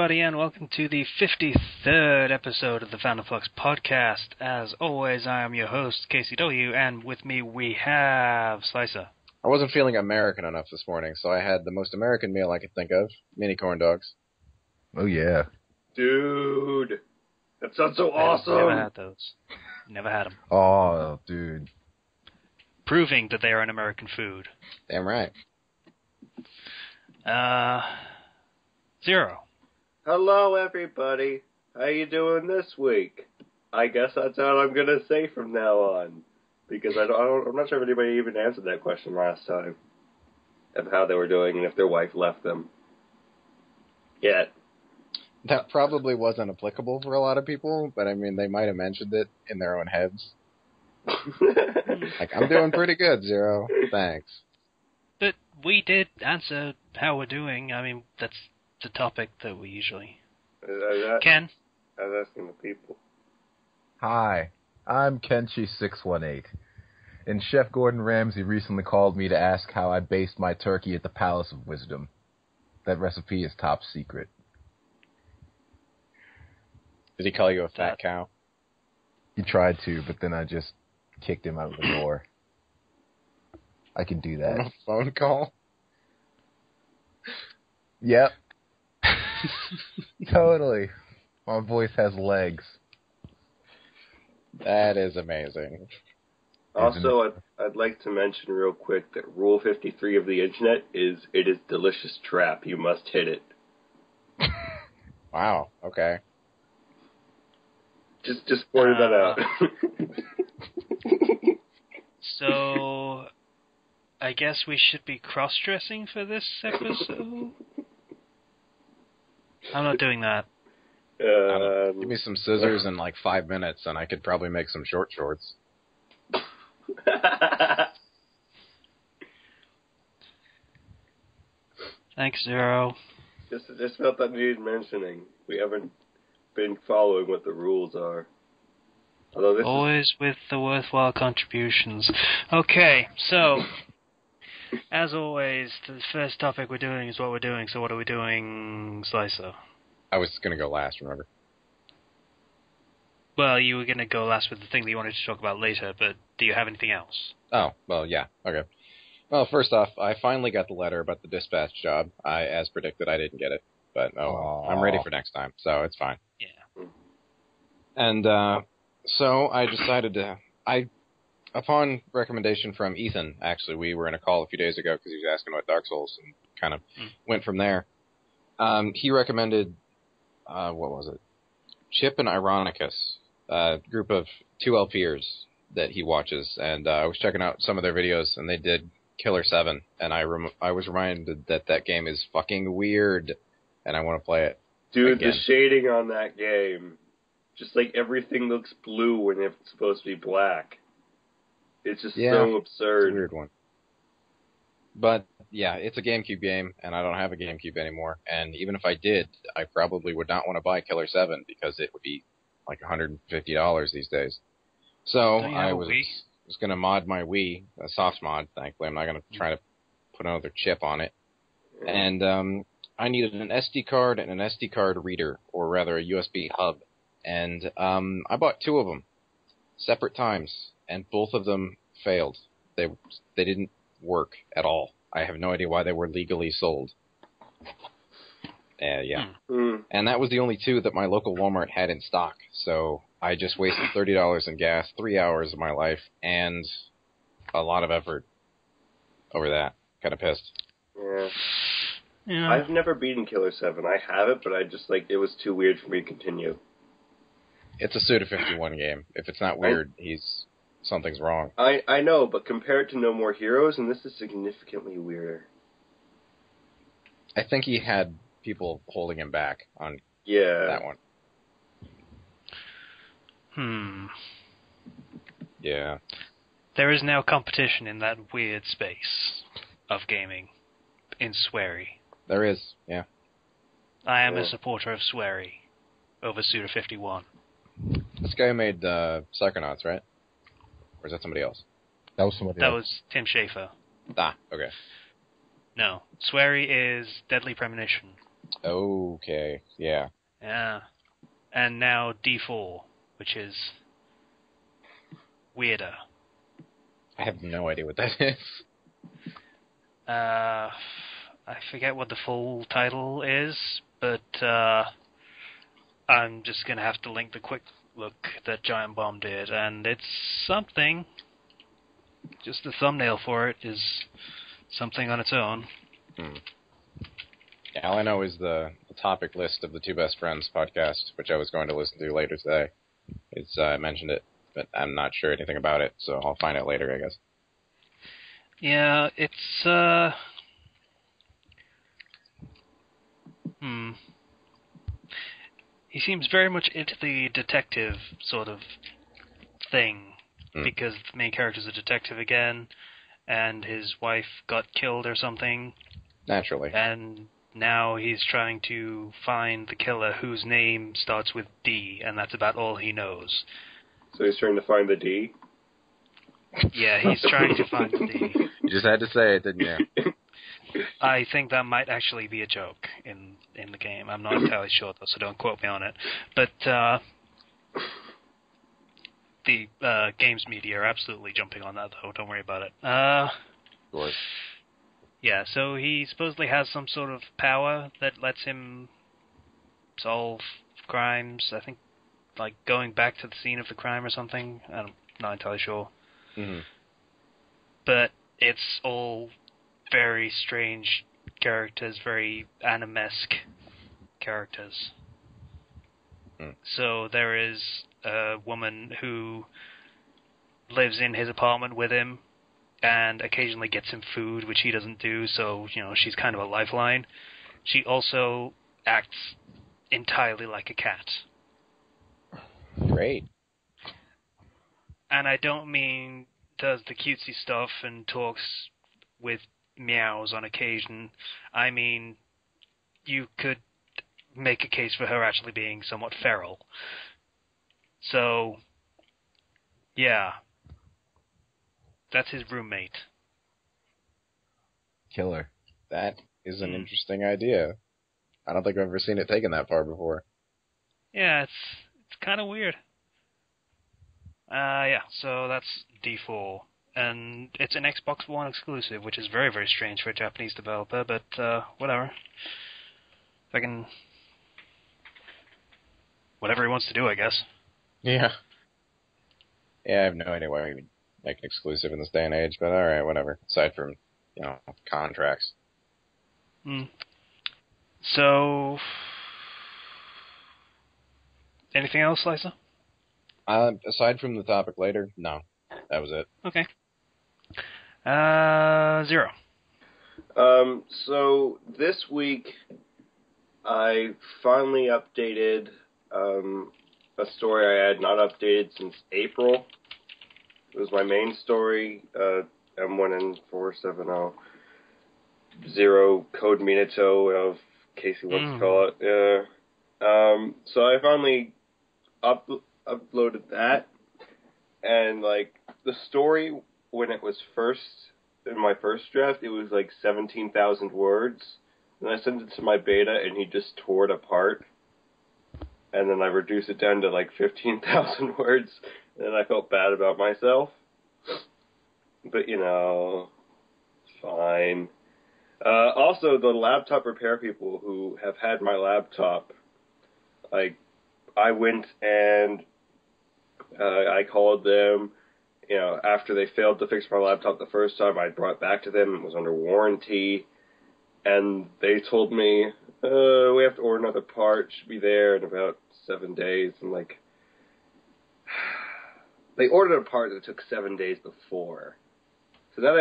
everybody, and welcome to the 53rd episode of the Fandom Flux podcast. As always, I am your host, KCW, and with me we have Slicer. I wasn't feeling American enough this morning, so I had the most American meal I could think of, mini corn dogs. Oh, yeah. Dude, that sounds so awesome. Never had those. Never had them. Oh, dude. Proving that they are an American food. Damn right. Zero. Hello, everybody. How you doing this week? I guess that's all I'm gonna say from now on, because I'm not sure if anybody even answered that question last time of how they were doing and if their wife left them. Yet. That probably wasn't applicable for a lot of people, but I mean, they might have mentioned it in their own heads. Like, I'm doing pretty good, Zero. Thanks. But we did answer how we're doing. I mean, that's the topic that we usually... Ken? I was asking the people. Hi, I'm Kenchi618, and Chef Gordon Ramsay recently called me to ask how I based my turkey at the Palace of Wisdom. That recipe is top secret. Did he call you a fat cow? He tried to, but then I just kicked him out the door. I can do that. On a phone call? Yep. Totally. My voice has legs. That is amazing. Also, I'd like to mention real quick that Rule 53 of the Internet is, it is delicious trap. You must hit it. Wow, okay. Just pointed that out. So, I guess we should be cross-dressing for this episode? I'm not doing that. Give me some scissors in like 5 minutes and I could probably make some short shorts. Thanks, Zero. Just felt that needed mentioning. We haven't been following what the rules are. Although this Always with the worthwhile contributions. Okay, so, as always, the first topic we're doing is what we're doing, so what are we doing, Slicer? I was going to go last, remember? Well, you were going to go last with the thing that you wanted to talk about later, but do you have anything else? Oh, well, yeah, okay. Well, first off, I finally got the letter about the dispatch job. As predicted, I didn't get it, but I'm ready for next time, so it's fine. Yeah. And, so I decided to, upon recommendation from Ethan, actually, we were in a call a few days ago because he was asking about Dark Souls and kind of went from there. He recommended, what was it? Chip and Ironicus, a group of 2 LPers that he watches, and I was checking out some of their videos, and they did Killer 7, and I was reminded that that game is fucking weird, and I want to play it. Dude, again. The shading on that game, just like everything looks blue when it's supposed to be black. It's just so absurd. It's a weird one. But, yeah, it's a GameCube game, and I don't have a GameCube anymore, and even if I did, I probably would not want to buy Killer 7, because it would be like $150 these days. So, I was going to mod my Wii, a soft mod, thankfully. I'm not going to try to put another chip on it. And I needed an SD card and an SD card reader, or rather a USB hub. And I bought 2 of them, separate times, and both of them failed. They didn't work at all. I have no idea why they were legally sold. Yeah. And that was the only 2 that my local Walmart had in stock. So I just wasted $30 in gas, 3 hours of my life, and a lot of effort over that. Kind of pissed. Yeah. I've never beaten Killer 7. I have it, but I just, it was too weird for me to continue. It's a Suda 51 game. If it's not weird, something's wrong. I know, but compare it to No More Heroes, and this is significantly weirder. I think he had people holding him back on that one. Yeah. There is now competition in that weird space of gaming in Swery. There is, yeah. I am a supporter of Swery over Suda 51. This guy made Psychonauts, right? Or is that somebody else? That was somebody else. That was Tim Schafer. Ah, okay. No. Swery is Deadly Premonition. Okay, yeah. Yeah. And now D4, which is weirder. I have no idea what that is. I forget what the full title is, but I'm just going to have to link the quick look that Giant Bomb did, and it's something. Just the thumbnail for it is something on its own. Yeah, all I know is the topic list of the Two Best Friends podcast, which I was going to listen to later today. It's mentioned it, but I'm not sure anything about it, so I'll find out later, I guess. Yeah, it's He seems very much into the detective sort of thing, because the main character's a detective again, and his wife got killed or something. Naturally. And now he's trying to find the killer whose name starts with D, and that's about all he knows. So he's trying to find the D? Yeah, he's trying to find the D. You just had to say it, didn't you? I think that might actually be a joke in the game. I'm not entirely sure, though, so don't quote me on it. But the games media are absolutely jumping on that, though. Don't worry about it. Of course. Yeah, so he supposedly has some sort of power that lets him solve crimes. I think, like, going back to the scene of the crime or something. I'm not entirely sure. Mm-hmm. But it's all very strange characters, very anime-esque characters. So there is a woman who lives in his apartment with him and occasionally gets him food, which he doesn't do, so, she's kind of a lifeline. She also acts entirely like a cat. Great. And I don't mean does the cutesy stuff and talks with meows on occasion. I mean, you could make a case for her actually being somewhat feral. So, yeah. That's his roommate. Killer. That is an interesting idea. I don't think I've ever seen it taken that far before. Yeah, it's kind of weird. Yeah, so that's D4. And it's an Xbox One exclusive, which is very, very strange for a Japanese developer, but whatever. If I can... Whatever he wants to do, I guess. Yeah. Yeah, I have no idea why we would make an exclusive in this day and age, but alright, whatever. Aside from, contracts. So... Anything else, Lisa? Aside from the topic later, no. That was it. Okay. 0. So this week I finally updated a story I had not updated since April. It was my main story, M1N4700 Code Minato, in case you want to call it. Yeah. So I finally uploaded that, and the story when it was in my first draft, it was 17,000 words. And I sent it to my beta, and he just tore it apart. And then I reduced it down to 15,000 words, and I felt bad about myself. But, it's fine. Also, the laptop repair people who have had my laptop, I went and I called them. After they failed to fix my laptop the first time, I brought it back to them. It was under warranty. And they told me, we have to order another part. It should be there in about 7 days. And, they ordered a part that took 7 days before. So now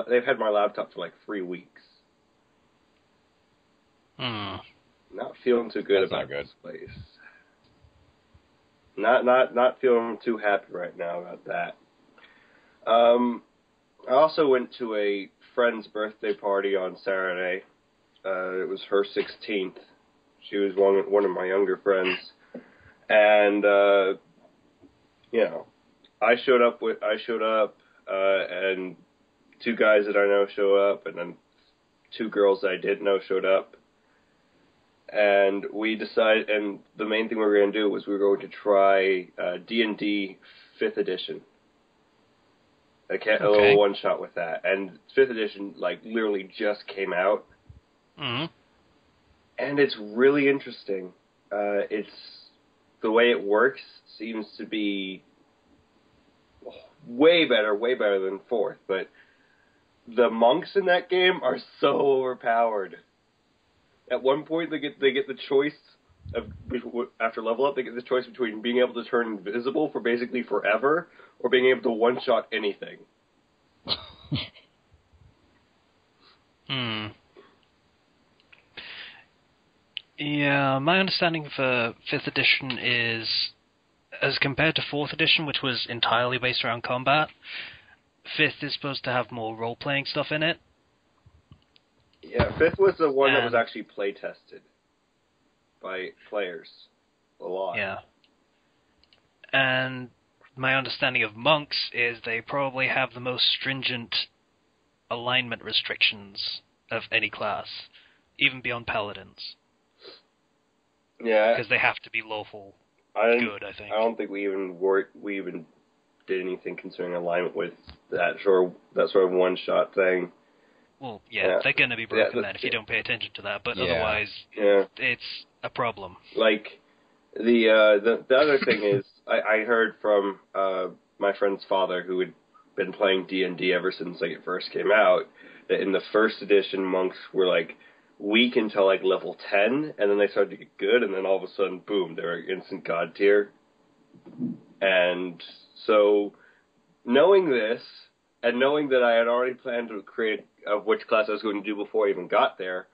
they've had my laptop for 3 weeks. Not feeling too good about this place. Not feeling too happy right now about that. I also went to a friend's birthday party on Saturday. It was her 16th. She was one of my younger friends, and I showed up, and 2 guys that I know show up, and then 2 girls that I didn't know showed up, and we decided, and the main thing we were going to do was we were going to try D&D 5th edition. A little one-shot with that. And 5th edition, like, literally just came out. Mm-hmm. And it's really interesting. It's the way it works seems to be way better than 4th. But the monks in that game are so overpowered. At one point, they get the choice of, after level up, they get the choice between being able to turn invisible for basically forever or being able to one-shot anything. Yeah, my understanding for 5th edition is, as compared to 4th edition, which was entirely based around combat, 5th is supposed to have more role-playing stuff in it. Yeah, 5th was the one that was actually play-tested by players a lot. Yeah. And my understanding of monks is they probably have the most stringent alignment restrictions of any class, even beyond paladins. Yeah, because they have to be lawful good, I think. I don't think we even did anything concerning alignment with that sort of one-shot thing. Well, yeah, they're going to be broken then if you don't pay attention to that, but otherwise, it's a problem. Like, the other thing is, I heard from my friend's father, who had been playing D&D ever since like it first came out, that in the 1st edition, monks were like weak until like level 10, and then they started to get good, and then all of a sudden, boom, they were instant god tier. And so, knowing this, and knowing that I had already planned to create of which class I was going to do before I even got there,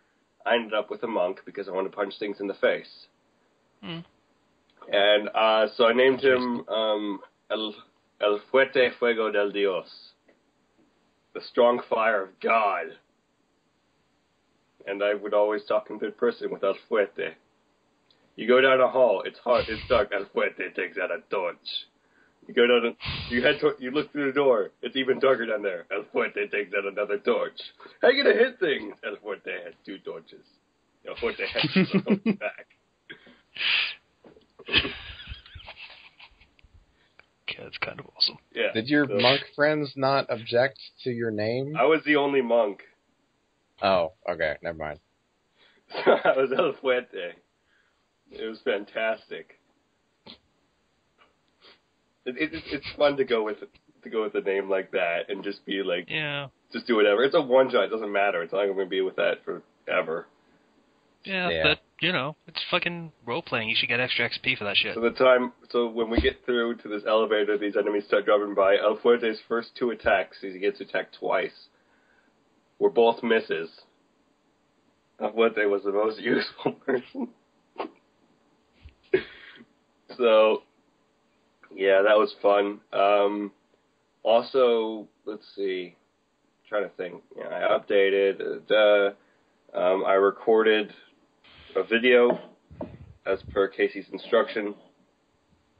I ended up with a monk because I wanted to punch things in the face. Mm. And so I named him El Fuerte Fuego del Dios, the strong fire of God. And I would always talk in third person with El Fuerte. You go down a hall, it's hot, it's dark, El Fuerte takes out a torch. You go down, you look through the door, it's even darker down there. El Fuerte takes out another torch. How you gonna hit things? El Fuerte has 2 torches. El Fuerte has to look back. Okay, that's kind of awesome. Yeah. Did your monk friends not object to your name? I was the only monk. Oh, okay, never mind. So I was El Fuerte. It was fantastic. It's fun to go with a name like that and just be like, just do whatever. It's a one shot. It doesn't matter. It's not going to be with that forever. Yeah, but it's fucking role playing. You should get extra XP for that shit. So when we get through to this elevator, these enemies start dropping by. El Fuerte's first 2 attacks, he gets attacked twice, were both misses. El Fuerte was the most useful person. So, yeah, that was fun. Also, let's see. I'm trying to think. Yeah, I updated. I recorded a video as per Casey's instruction.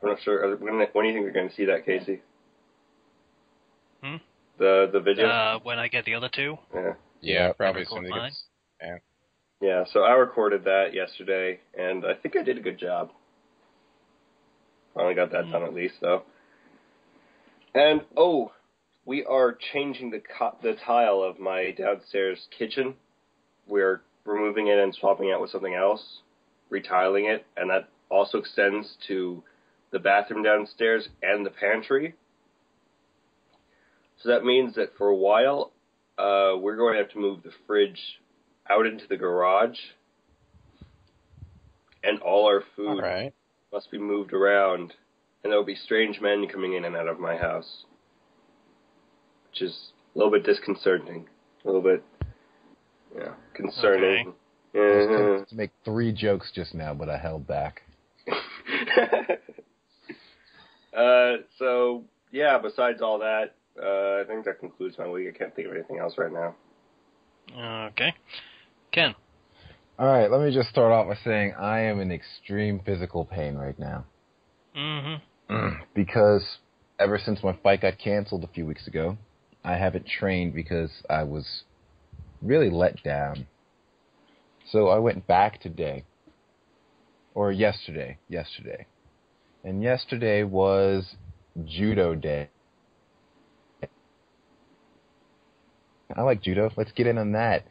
I'm not sure. When do you think we're going to see that, Casey? The video? When I get the other 2? Yeah, probably as soon as it gets... Yeah, so I recorded that yesterday, and I think I did a good job. Finally got that done at least, though. And, we are changing the tile of my downstairs kitchen. We're removing it and swapping it with something else, retiling it, and that also extends to the bathroom downstairs and the pantry. So that means that for a while, we're going to have to move the fridge out into the garage, and all our food must be moved around, and there will be strange men coming in and out of my house, which is a little bit disconcerting, a little bit, concerning. I was tempted to make 3 jokes just now, but I held back. So, yeah, besides all that, I think that concludes my week. I can't think of anything else right now. Okay. Ken. Alright, let me just start off by saying I am in extreme physical pain right now. Mm-hmm. Because ever since my fight got canceled a few weeks ago, I haven't trained because I was really let down. So I went back today, or yesterday. And yesterday was Judo Day. I like judo. Let's get in on that.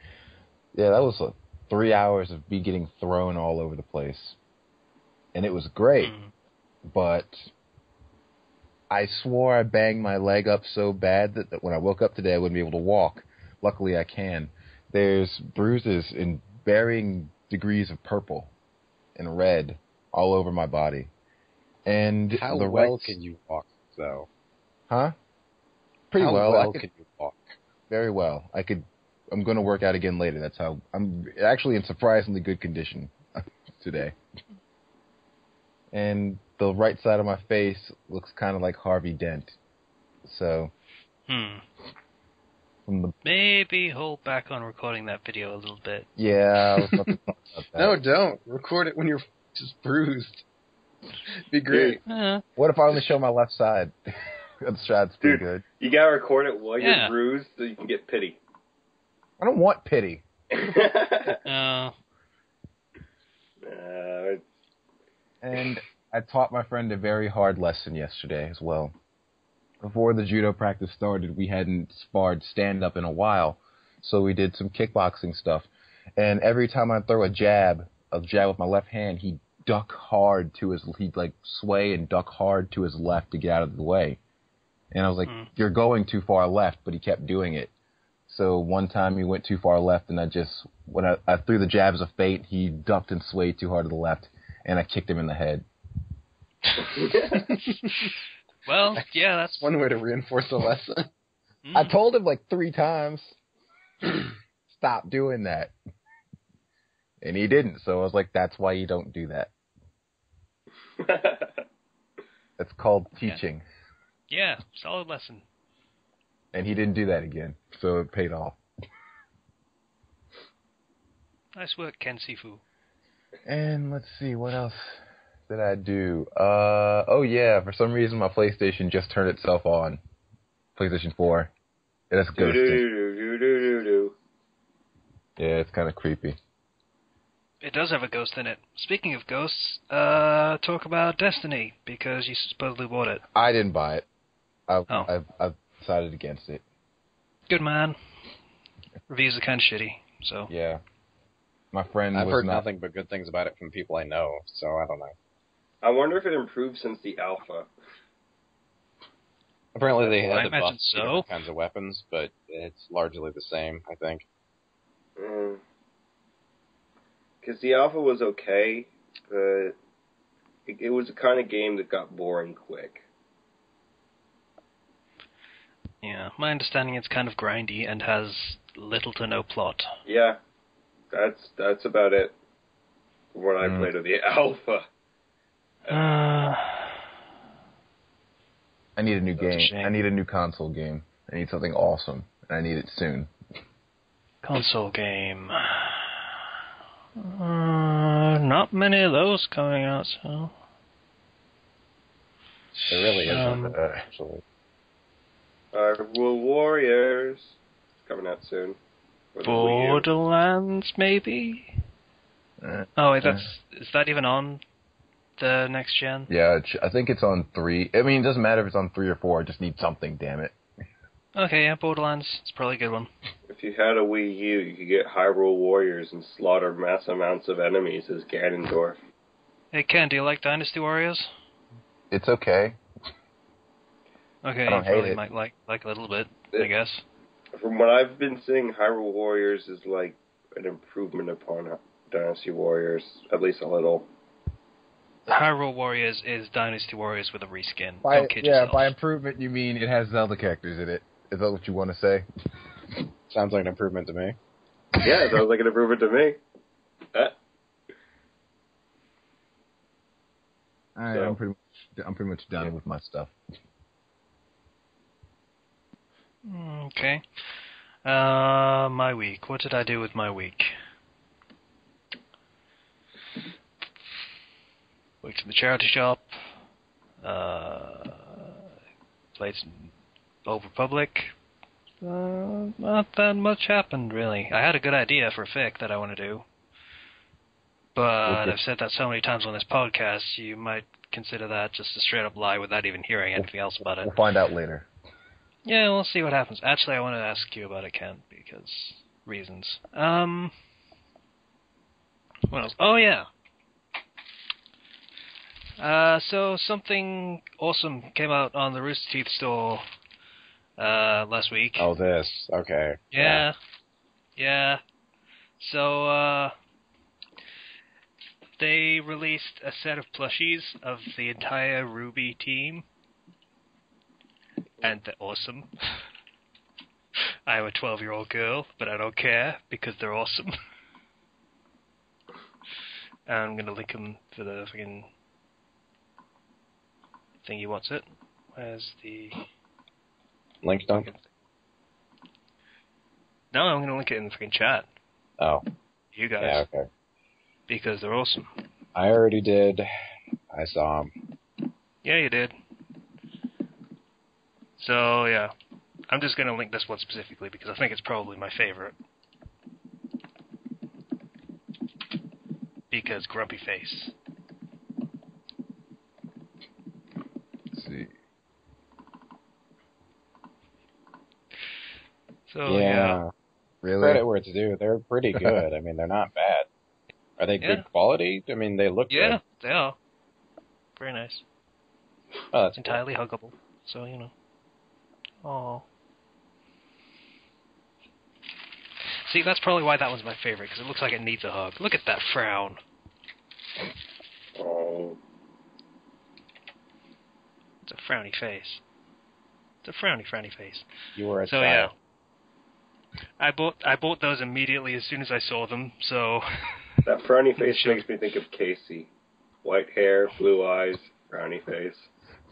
Yeah, that was 3 hours of me getting thrown all over the place. And it was great. But I swore I banged my leg up so bad that when I woke up today I wouldn't be able to walk. Luckily I can. There's bruises in varying degrees of purple and red all over my body. And how well can you walk, though? Huh? Pretty how well. Can you walk? Very well. I'm going to work out again later. That's how I'm actually in surprisingly good condition today. And the right side of my face looks kind of like Harvey Dent. So, maybe hold back on recording that video a little bit. Yeah, I was about to talk about that. No, don't. Record it when you're just bruised. Be great. What if I only show my left side? That side's pretty good. You gotta record it while you're bruised so you can get pity. I don't want pity. And I taught my friend a very hard lesson yesterday as well. Before the judo practice started, we hadn't sparred stand-up in a while, so we did some kickboxing stuff. And every time I throw a jab with my left hand, he'd sway and duck hard to his left to get out of the way. And I was like, you're going too far left, but he kept doing it. So one time he went too far left, and when I threw the jab as a feint, he ducked and swayed too hard to the left, and I kicked him in the head. Well, yeah, that's one way to reinforce a lesson. I told him like 3 times, stop doing that. And he didn't, so I was like, that's why you don't do that. That's called teaching. Yeah, solid lesson. And he didn't do that again, so it paid off. Nice work, Ken Sifu. And let's see, what else did I do? Oh yeah, for some reason my PlayStation just turned itself on. PlayStation 4. It has ghosting. Yeah, it's kind of creepy. It does have a ghost in it. Speaking of ghosts, talk about Destiny, because you supposedly bought it. I didn't buy it. I've decided against it. Good man. Reviews are kind of shitty, so. Yeah. My friend I've heard nothing but good things about it from people I know, so I don't know. I wonder if it improved since the alpha. Apparently they had to buff so. different kinds of weapons, but it's largely the same, I think. Because the alpha was okay, but it was the kind of game that got boring quick. Yeah, my understanding it's kind of grindy and has little to no plot. Yeah, that's about it. What I played of the alpha. I need a new game. I need a new console game. I need something awesome, and I need it soon. Console game. Not many of those coming out, so. There really isn't, actually. Hyrule Warriors coming out soon. Borderlands, maybe? Oh, wait, is that even on the next gen? Yeah, I think it's on 3. I mean, it doesn't matter if it's on 3 or 4. I just need something, damn it. Okay, yeah, Borderlands. It's probably a good one. If you had a Wii U, you could get Hyrule Warriors and slaughter mass amounts of enemies as Ganondorf. Hey, Ken, do you like Dynasty Warriors? It's okay. Okay, I don't you probably hate it. might like a little bit, I guess. From what I've been seeing, Hyrule Warriors is like an improvement upon Dynasty Warriors, at least a little. Hyrule Warriors is Dynasty Warriors with a reskin. Don't kid yourself. By improvement you mean it has Zelda characters in it. Is that what you want to say? Sounds like an improvement to me. Yeah, it sounds like an improvement to me. Alright, I'm pretty much done with my stuff. Okay. My week. What did I do with my week? Worked in the charity shop. Played some Old Republic. Not that much happened, really. I had a good idea for a fic that I want to do. But I've said that so many times on this podcast, you might consider that just a straight-up lie without even hearing anything else about it. We'll find out later. Yeah, we'll see what happens. Actually, I want to ask you about it, Ken, because reasons. What else? Oh, yeah. So something awesome came out on the Rooster Teeth store last week. Oh, this. Okay. Yeah. So, they released a set of plushies of the entire Ruby team. And they're awesome. I'm a 12-year-old girl, but I don't care, because they're awesome. And I'm going to link them to the fucking thingy. What's it? Where's the... Link dump? No, I'm going to link it in the fucking chat. Oh. You guys. Yeah, okay. Because they're awesome. I already did. I saw them. Yeah, you did. So, yeah. I'm just going to link this one specifically because I think it's probably my favorite. Because Grumpy Face. Let's see. So, yeah. Really? Credit where it's due. They're pretty good. I mean, they're not bad. Are they good quality? I mean, they look Yeah, good. they are. Very nice. Oh, that's entirely huggable. So, you know. Aww. See, that's probably why that one's my favorite, because it looks like it needs a hug. Look at that frown. Oh. It's a frowny face. It's a frowny face. You were a So, child. yeah. I bought those immediately as soon as I saw them, so... That frowny face makes me think of Casey. White hair, blue eyes, frowny face.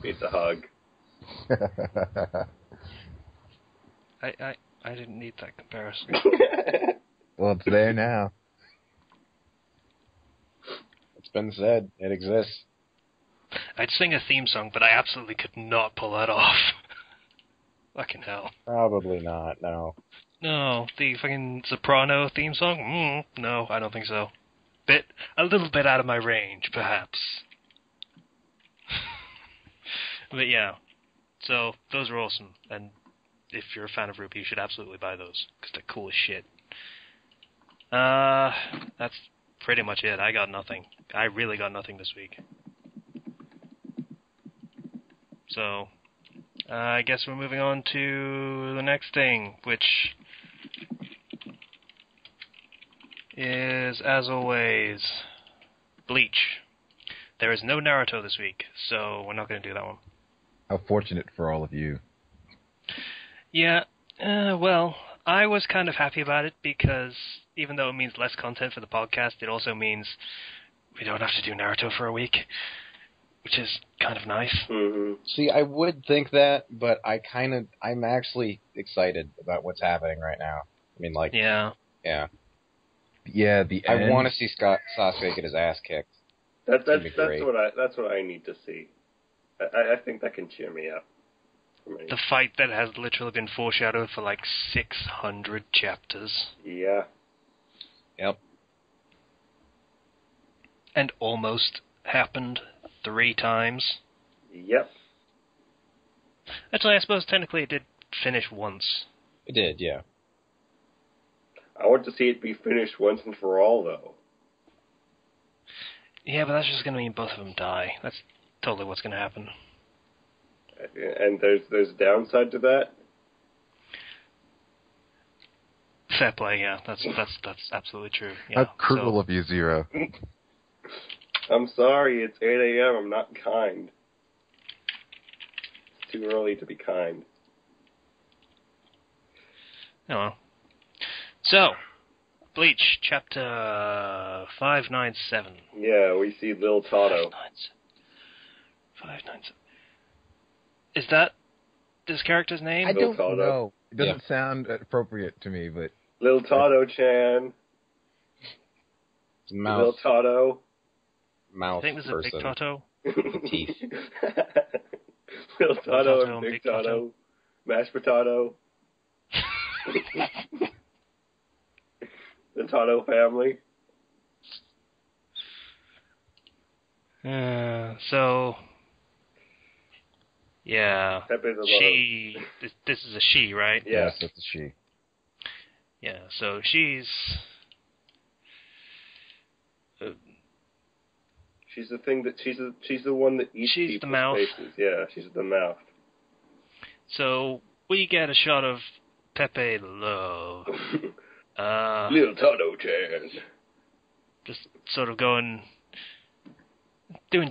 Needs a hug. I didn't need that comparison. Well, it's there now. It's been said. It exists. I'd sing a theme song, but I absolutely could not pull that off. Fucking hell. Probably not, no. No, the fucking soprano theme song? No, I don't think so. A little bit out of my range, perhaps. But yeah, so those are awesome, and if you're a fan of Ruby, you should absolutely buy those, because they're cool as shit. That's pretty much it. I got nothing. I really got nothing this week. So, I guess we're moving on to the next thing, which is, as always, Bleach. There is no Naruto this week, so we're not going to do that one. How fortunate for all of you. Yeah, well, I was kind of happy about it because even though it means less content for the podcast, it also means we don't have to do Naruto for a week, which is kind of nice. Mm-hmm. See, I would think that, but I'm actually excited about what's happening right now. I mean, like, Yeah. yeah. Yeah, the I end. want to see Sasuke get his ass kicked. That's That'd be great. what I need to see. I think that can cheer me up. The fight that has literally been foreshadowed for like 600 chapters. Yeah. Yep. And almost happened 3 times. Yep. Actually, I suppose technically it did finish once. It did, yeah. I want to see it be finished once and for all, though. Yeah, but that's just going to mean both of them die. That's totally what's going to happen. And there's a downside to that. Fair play, yeah. That's absolutely true. Yeah. How cruel of you, Zero. I'm sorry, it's 8 a.m. I'm not kind. It's too early to be kind. Oh well. So, Bleach, chapter 597. Yeah, we see Lil Tato. 597. Is that this character's name? I don't Tato. know. It doesn't sound appropriate to me, but... Lil Tato-chan. Mouse. Lil Tato. Mouse I think there's a person. Big Tato. Teeth. Lil Tato Tato and Big Tato. Mashed potato. The Tato family. So, yeah. Pepe's a love. She... This is a she, right? Yeah. Yes, it's a she. Yeah, so she's... She's the thing that she's the one that eats She's the people's mouth. faces. Yeah, she's the mouth. So, we get a shot of Pepe Love. Little Toto-chan. Just sort of doing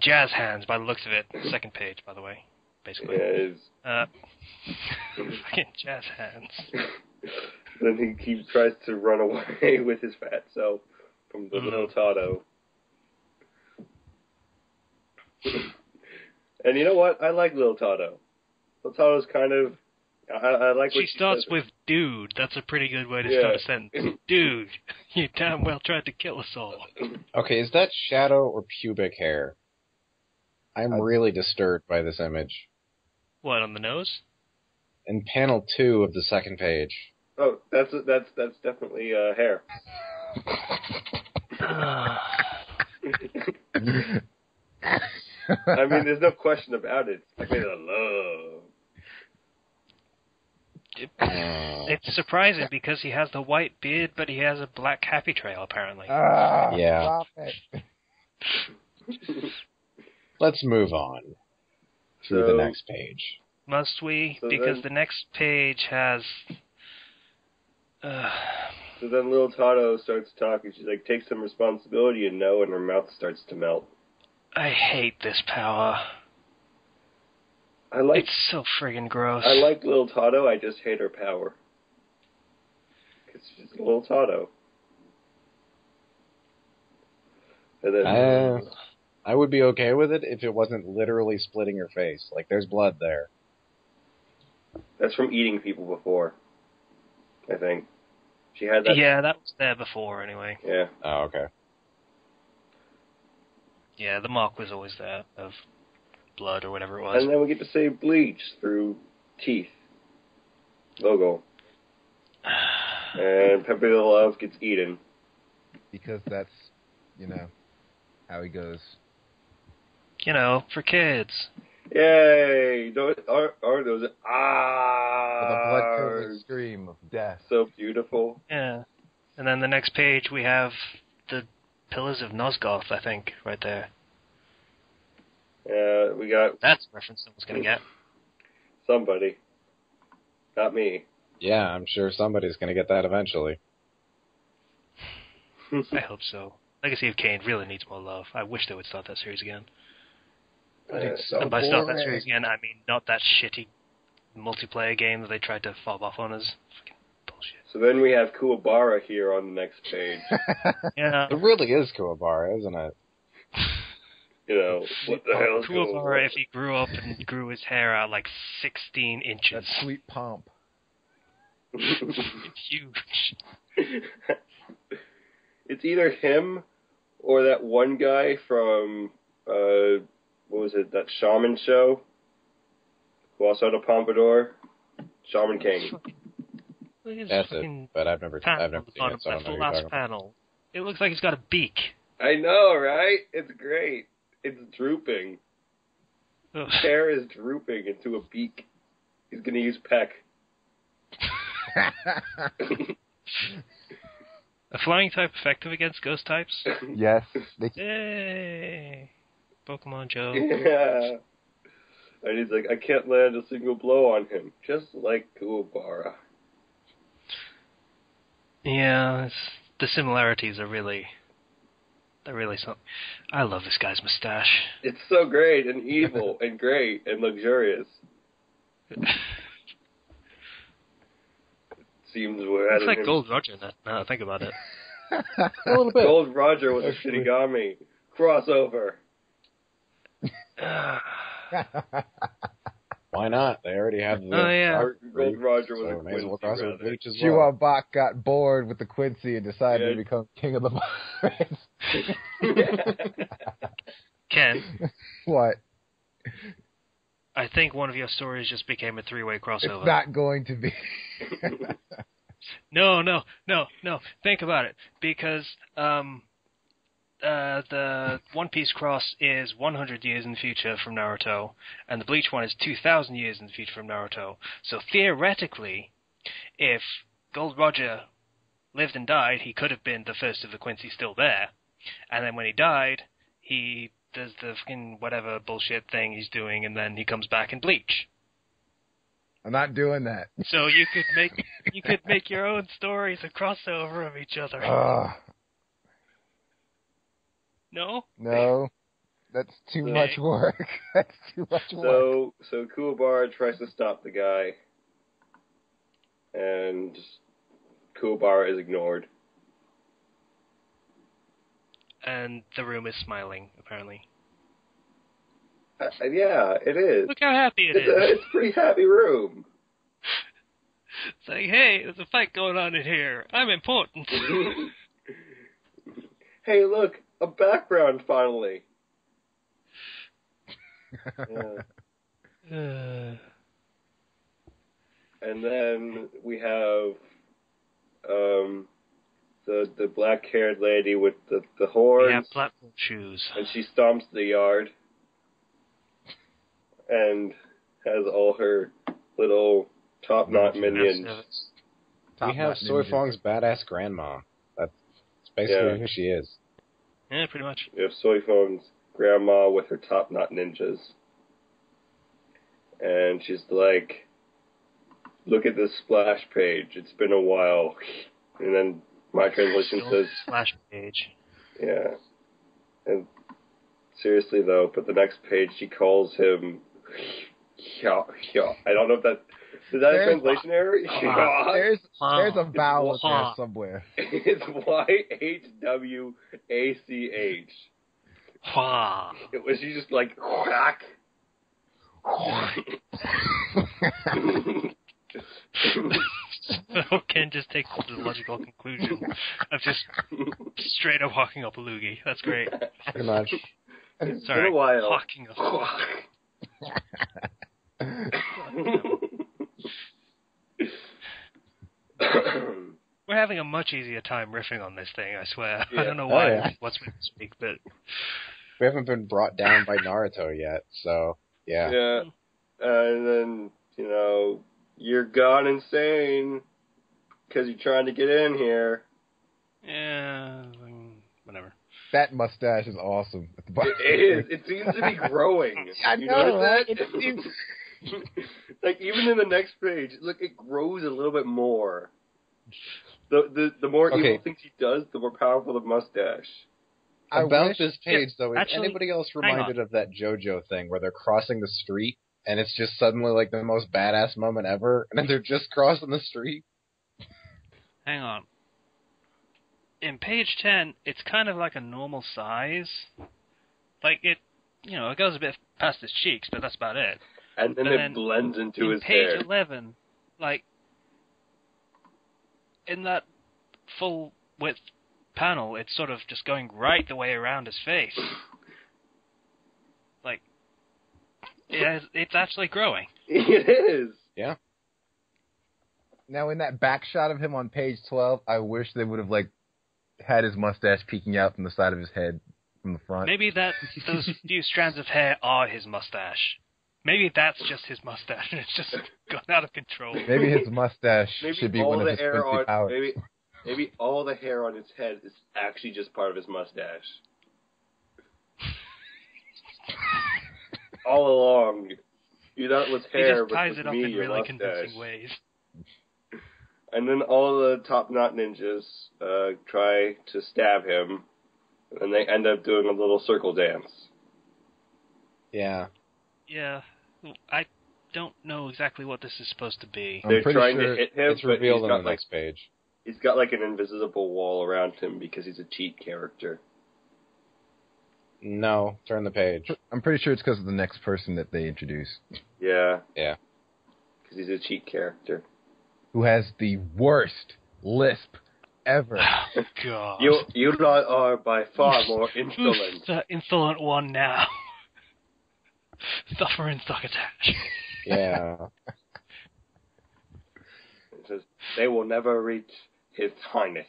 jazz hands by the looks of it. Second page, by the way, basically. Yeah, Fucking jazz hands. Then he tries to run away with his fat self from the little Toto. And you know what? I like Little Toto. Little Toto's kind of... I like what She starts with dude. That's a pretty good way to start a sentence. Dude, you damn well tried to kill us all. Okay, is that shadow or pubic hair? I'm really disturbed by this image. What, on the nose? In panel 2 of the second page. Oh, that's definitely hair. I mean, there's no question about it. It's made of love. It's surprising because he has the white beard, but he has a black happy trail, apparently. Yeah. Stop it. Let's move on to the next page. Must we? So Because then- the next page has... So then Little Toto starts talking. She's like, take some responsibility, you know, and her mouth starts to melt. I hate this power. I like It's so friggin' gross. Little Toto, I just hate her power. Because she's Little Toto. And then... I would be okay with it if it wasn't literally splitting her face. Like, there's blood there. That's from eating people before, I think. She had that... Yeah, that was there before, anyway. Yeah. Oh, okay. Yeah, the mark was always there, of blood or whatever it was. And then we get to say bleach through teeth. Logo. And Pepe the Love gets eaten. Because that's, how he goes. You know, for kids. Yay! Those are those With a blood-curdling stream of death. so beautiful. Yeah. And then the next page we have the Pillars of Nosgoth, I think, right there. We got That's a reference someone's going to get. somebody. Not me. Yeah, I'm sure somebody's going to get that eventually. I hope so. Legacy of Kain really needs more love. I wish they would start that series again. And by start that series again, I mean not that shitty multiplayer game that they tried to fob off on us. Fucking bullshit. So then we have Kuwabara here on the next page. Yeah. It really is Kuwabara, isn't it? You know, what the hell is Kuwabara if he grew up and grew his hair out like 16 That inches. sweet pomp. It's huge. It's either him or that one guy from, what was it, that Shaman show? Who also had a pompadour? Shaman King. Look at his That's fucking it. But I've never panel seen on the it, bottom. so I don't That's know the what you're last talking about. panel. It looks like he's got a beak. I know, right? It's great. It's drooping. Ugh. Hair is drooping into a beak. He's gonna use Peck. A flying type effective against ghost types? Yes. Yay! Pokemon Joe. Yeah. And he's like, I can't land a single blow on him. Just like Kuwabara. Yeah, the similarities are really... They're really something. I love this guy's mustache. It's so great and evil and great and luxurious. Seems we're Looks at like him. Gold Roger, now that I think about it. A little bit. Gold Roger with a Actually. Shinigami crossover. Why not? They already have the... Oh, yeah. Gold Roger with So a may as well cross it with Quincy. Bleach as well. Chihuahua got bored with the Quincy and decided Yeah. to become king of the pirates. Ken, What? I think one of your stories just became a three-way crossover. It's not going to be. No. Think about it. Because the One Piece cross is 100 years in the future from Naruto, and the Bleach one is 2,000 years in the future from Naruto. So theoretically, if Gold Roger lived and died, he could have been the first of the Quincy still there. And then when he died, he does the fucking whatever bullshit thing he's doing, and then he comes back in Bleach. I'm not doing that. So you could make your own stories a crossover of each other. No, that's too much work. That's too much work. So Kuwabara tries to stop the guy, and Kuwabara is ignored. And the room is smiling, apparently. Yeah, it is. Look how happy it is. It's a pretty happy room. It's like, hey, there's a fight going on in here. I'm important. Hey, look, a background finally. Yeah. And then we have the black-haired lady with the horns. Yeah, platform shoes. And she stomps the yard and has all her little top-knot minions. We have Soy Fong's badass grandma. That's basically who she is. Yeah, pretty much. We have Soy Fong's grandma with her top-knot ninjas. And she's like, look at this splash page. It's been a while. And then my translation says... Splash page. Yeah. And seriously, though, but the next page she calls him... I don't know if that... Is that a translation error? There's a vowel in there somewhere. It's YHWACH. It was she just like whack. So Ken just takes the logical conclusion of just straight up hawking up a loogie. That's great. Pretty much. It's Sorry, been a while. hawking up a loogie. We're having a much easier time riffing on this thing, I swear. Yeah. I don't know why what's with this speak, but... We haven't been brought down by Naruto yet, so, yeah. Yeah. And then, you're gone insane because you're trying to get in here. Yeah, whatever. That mustache is awesome. It is. It seems to be growing. I know, right? It seems... Like, even in the next page, look, it grows a little bit more. The more evil things he does, the more powerful the mustache. About this page, though, is actually, anybody else reminded of that JoJo thing where they're crossing the street and it's just suddenly like the most badass moment ever, and then they're just crossing the street? Hang on. In page 10, it's kind of like a normal size. Like, it goes a bit past his cheeks, but that's about it. And then it blends into his hair. hair. In page 11, like, in that full width panel, it's sort of just going right the way around his face. Like, it's actually growing. It is. Yeah. Now, in that back shot of him on page 12, I wish they would have, had his mustache peeking out from the side of his head from the front. Maybe those few strands of hair are his mustache. Maybe that's just his mustache, and it's just gone out of control. Maybe his mustache should be one of his Quincy powers. Maybe all the hair on his head is actually just part of his mustache. All along, you thought it was hair, he just ties but it it up was me, in your really mustache. convincing ways. And then all the top-knot ninjas try to stab him, and they end up doing a little circle dance. Yeah. Yeah, I don't know exactly what this is supposed to be. They're trying to hit him, It's revealed but on the next page. He's got an invisible wall around him because he's a cheat character. No, turn the page. I'm pretty sure it's because of the next person that they introduce. Yeah. Yeah. Because he's a cheat character. Who has the worst lisp ever. Oh, God. You lot are by far more insolent. The insolent one now. Suffering succotash. Yeah. It says, they will never reach His Highness.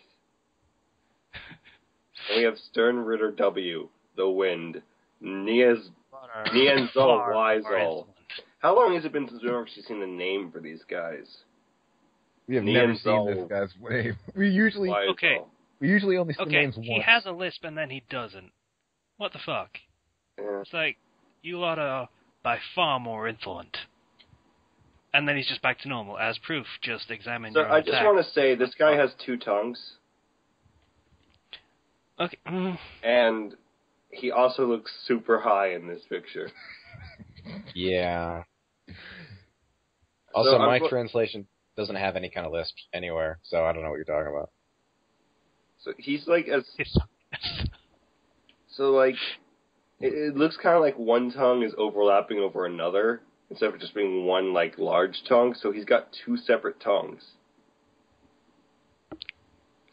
And we have Stern Ritter W, the Wind, Nienzol Far more Weisel. insolent. How long has it been since we've actually seen the name for these guys? We have never seen Nienzol this guy's name. We usually Weisel. only see Okay, names he once. has a lisp and then he doesn't. What the fuck? Yeah. It's like, you lot are by far more insolent. And then he's just back to normal. As proof, just examine So your own I just text. want to say, this guy has 2 tongues, Okay. and he also looks super high in this picture. Yeah. Also, So my translation doesn't have any kind of lisp anywhere, so I don't know what you're talking about. So he's like it looks kind of like one tongue is overlapping over another instead of just being one like large tongue. So he's got 2 separate tongues.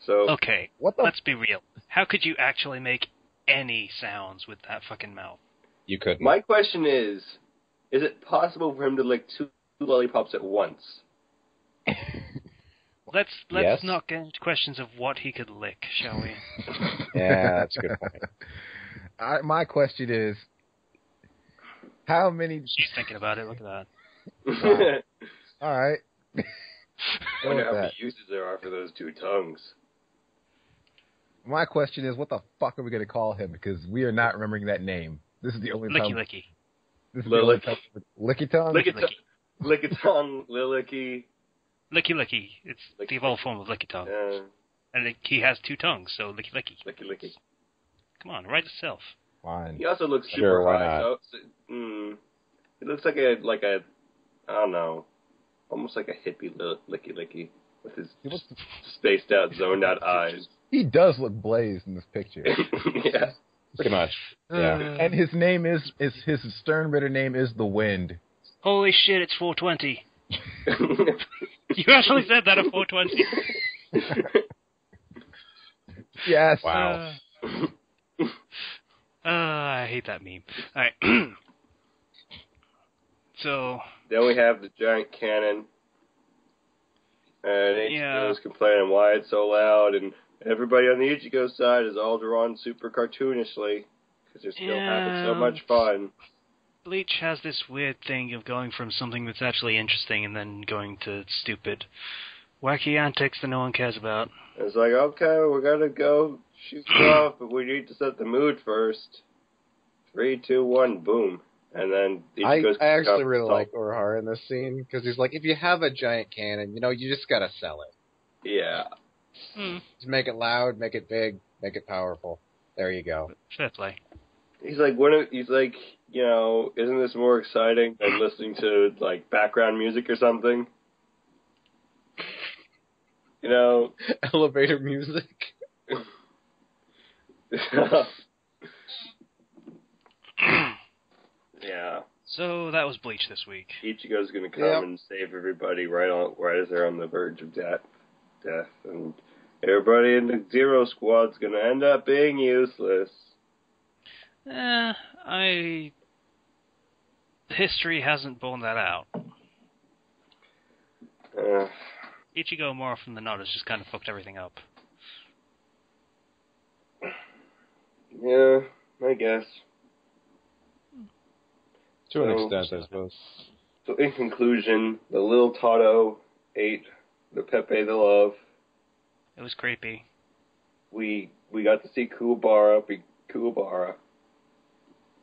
So Okay, What the let's be real. How could you actually make any sounds with that fucking mouth? You couldn't. my question is it possible for him to lick 2 lollipops at once? Let's Yes. not get into questions of what he could lick, shall we? Yeah, that's a good point. My question is, how many... She's thinking about it. Look at that. All right. I Go wonder with how that. many uses there are for those 2 tongues. My question is, what the fuck are we going to call him? Because we are not remembering that name. This is the only Licky time... licky. This is the only Lilik. time... Licky tongue? Lickitung, Lilicky. Licky licky. It's Licky the evolved form of licky tongue. And he has 2 tongues, so licky licky. Licky. Come on, write itself. Fine. He also looks super Sure, why high. not? It looks like a I don't know, almost like a hippie licky with his He looks- spaced out, zoned out eyes. He does look blazed in this picture. Yeah. Pretty much. Yeah. And his name is his Stern Ritter name is the Wind. Holy shit, it's 420. You actually said that at 420. Yes. Wow. I hate that meme. Alright. So, Then we have the giant cannon. And Ichigo's complaining why it's so loud, and everybody on the Ichigo side is all drawn super cartoonishly, because they're still having so much fun. Bleach has this weird thing of going from something that's actually interesting and then going to stupid, wacky antics that no one cares about. It's like, okay, we're gonna go shoot off, but we need to set the mood first. 3, 2, 1, boom. And then I Ichigo's actually really like Urahara in this scene, because he's like, if you have a giant cannon, you just gotta sell it. Yeah. Just make it loud, make it big, make it powerful. There you go. Fair play. He's like, isn't this more exciting than listening to, like, background music or something? Elevator music. Yeah. So, that was Bleach this week. Ichigo's gonna come and save everybody right as they're on the verge of death. And everybody in the Zero Squad's gonna end up being useless. History hasn't borne that out. Ichigo, more often than not, has just kind of fucked everything up. Yeah, I guess. To an extent, I suppose. So in conclusion, the Lil Tato ate the Pepe the Love. It was creepy. We got to see Kuwabara be Kuwabara.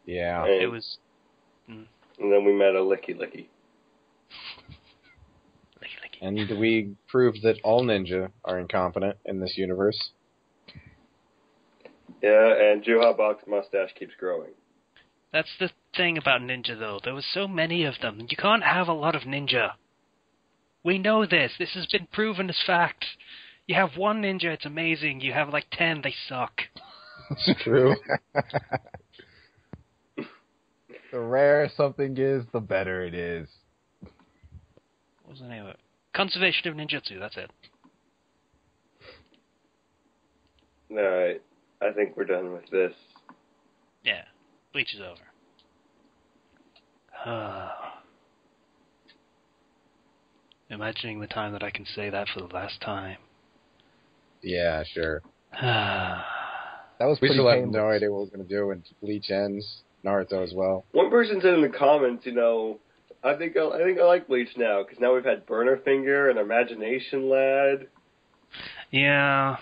Yeah. And, It was... and then we met a Licky Licky. And we proved that all ninja are incompetent in this universe. Yeah, and Juhabak's mustache keeps growing. That's the thing about ninja, though. There were so many of them. You can't have a lot of ninja. We know this. This has been proven as fact. You have one ninja, it's amazing. You have like 10, they suck. It's true. The rarer something is, the better it is. What was the name of it? Conservation of Ninjutsu, that's it. Alright, I think we're done with this. Yeah, Bleach is over. Imagining the time that I can say that for the last time. Yeah, sure. That was We pretty still have painless. no idea what we're going to do when Bleach ends. Naruto as well. One person said in the comments, I think I like Bleach now because now we've had Burner Finger and Imagination Lad. Yeah.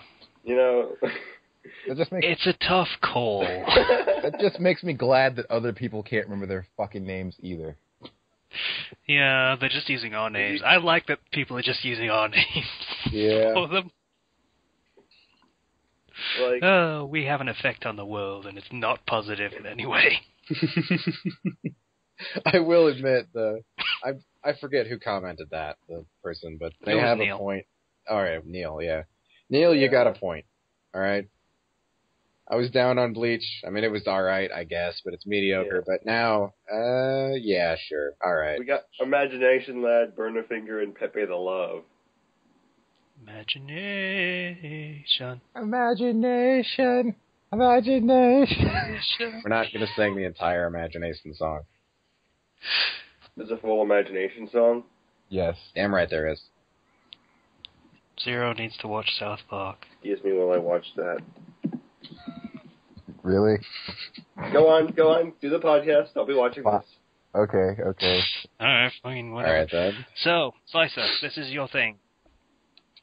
That just makes It's a tough call. that just makes me glad that other people can't remember their fucking names either. Yeah, they're just using our names. I like that people are just using our names Yeah. for them. Like, Oh, we have an effect on the world, and it's not positive in any way. I will admit, I forget who commented that, the person, but they It was have Neil. a point. All right, Neil, yeah. Neil, you got a point. All right? I was down on Bleach. I mean, it was all right, I guess, but it's mediocre. Yeah. But now, yeah, sure. All right. we got Imagination Lad, Burner Finger, and Pepe the Love. Imagination. Imagination. We're not going to sing the entire Imagination song. There's a full Imagination song. Yes. Damn right there is. Zero needs to watch South Park. Excuse me while I watch that. Really? Go on. Do the podcast. I'll be watching Wow. this. Okay. Alright, fine, All whatever. right, then. So, Slicer, this is your thing.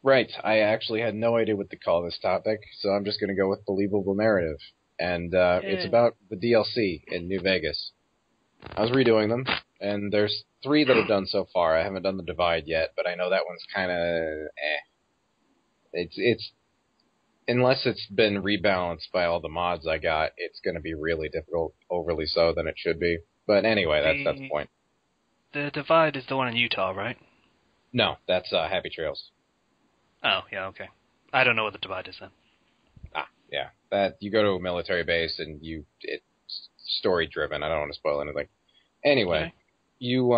Right. I actually had no idea what to call this topic, so I'm just going to go with believable narrative. And it's about the DLC in New Vegas. I was redoing them, and there's 3 that I've done so far. I haven't done the Divide yet, but I know that one's kind of It's unless it's been rebalanced by all the mods I got, it's going to be really difficult, overly so than it should be. But anyway, that's the point. The Divide is the one in Utah, right? No, that's Happy Trails. Oh, yeah, okay. I don't know what the Divide is then. Yeah, that you go to a military base and it's story driven. I don't want to spoil anything. Anyway, Okay. you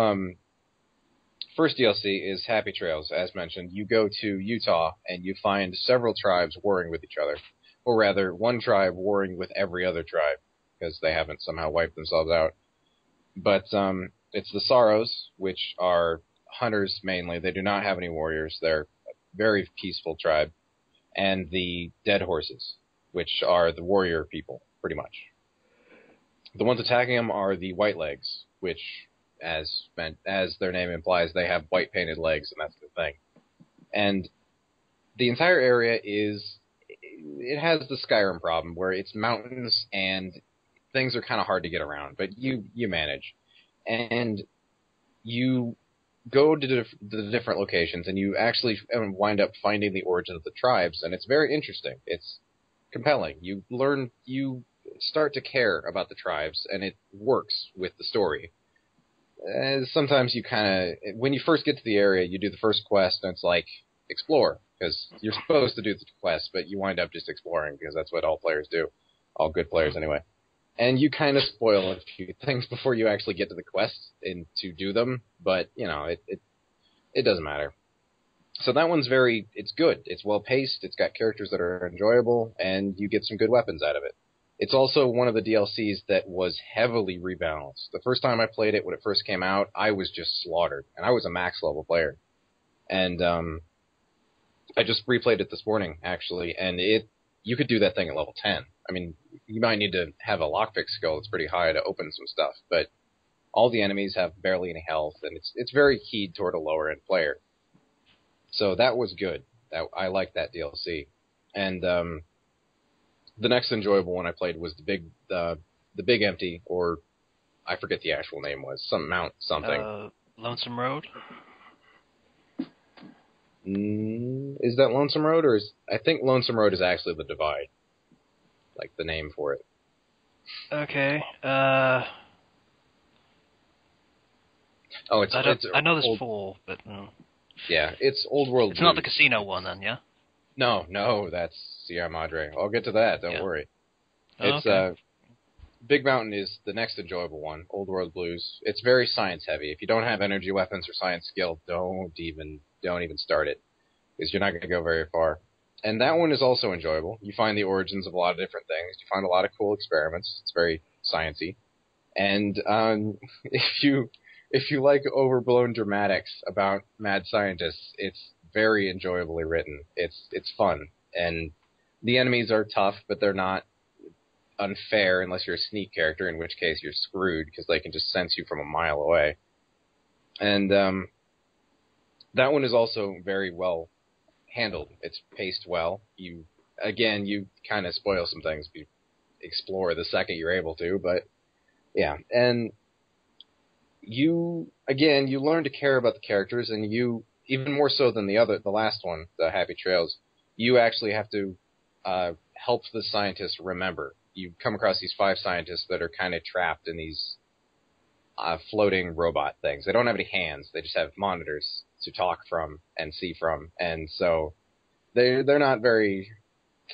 first DLC is Happy Trails, as mentioned. You go to Utah and you find several tribes warring with each other, or rather, one tribe warring with every other tribe because they haven't somehow wiped themselves out. But it's the Sorrows, which are hunters mainly. They do not have any warriors. They're a very peaceful tribe, and the Dead Horses, which are the warrior people, pretty much. The ones attacking them are the White Legs, which, as their name implies, they have white painted legs, and that's the thing. And the entire area it has the Skyrim problem, where it's mountains and things are kind of hard to get around, but you manage. And you go to the different locations, and you actually wind up finding the origins of the tribes, and it's very interesting. It's compelling. You start to care about the tribes, and it works with the story. Sometimes you when you first get to the area, you do the first quest, and it's like, explore, because you're supposed to do the quest, but you wind up just exploring, because that's what all players do. All good players, anyway. And you kind of spoil a few things before you actually get to the quest and to do them, but, it doesn't matter. So that one's it's good. It's well-paced, it's got characters that are enjoyable, and you get some good weapons out of it. It's also one of the DLCs that was heavily rebalanced. The first time I played it, when it first came out, I was just slaughtered, and I was a max-level player. And I just replayed it this morning, actually, and you could do that thing at level 10. I mean, you might need to have a lockpick skill that's pretty high to open some stuff, but all the enemies have barely any health, and it's very keyed toward a lower-end player. So that was good. I liked that DLC. And the next enjoyable one I played was the Big Empty, or I forget the actual name was, Mount something. Lonesome Road? Is that Lonesome Road, or I think Lonesome Road is actually the Divide, like the name for it. Okay. I know there's 4, but yeah, it's Old World. It's not the casino one, then, yeah. No, that's Sierra Madre. I'll get to that. Don't worry. It's Big Mountain is the next enjoyable one. Old World Blues. It's very science heavy. If you don't have energy weapons or science skill, don't even start it, because you're not going to go very far. And that one is also enjoyable. You find the origins of a lot of different things. You find a lot of cool experiments. It's very sciencey. And if you like overblown dramatics about mad scientists, it's very enjoyably written. It's fun. And the enemies are tough, but they're not unfair unless you're a sneak character, in which case you're screwed because they can just sense you from a mile away. And that one is also very well handled. It's paced well. You kind of spoil some things. You explore the second you're able to, but yeah. And you learn to care about the characters, and you, even more so than the last one, the Happy Trails, you actually have to help the scientists remember. You come across these 5 scientists that are kind of trapped in these floating robot things. They don't have any hands. They just have monitors to talk from and see from, and so they're not very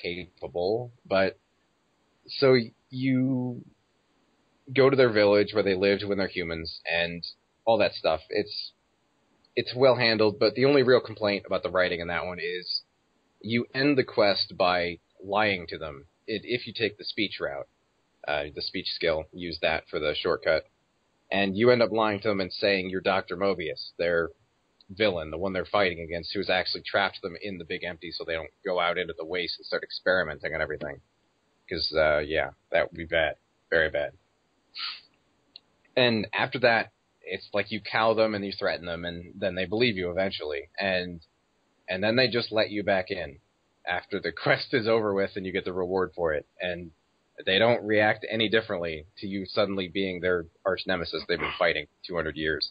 capable. But so you go to their village where they lived when they're humans and all that stuff. It's well handled, but the only real complaint about the writing in that one is you end the quest by lying to them. If you take the speech route, the speech skill, use that for the shortcut, and you end up lying to them and saying you're Dr. Mobius, their villain, the one they're fighting against, who's actually trapped them in the big empty so they don't go out into the waste and start experimenting on everything. Because, that would be bad. Very bad. And after that, it's like you cow them and you threaten them, and then they believe you eventually. And then they just let you back in after the quest is over with and you get the reward for it. And they don't react any differently to you suddenly being their arch nemesis they've been fighting 200 years.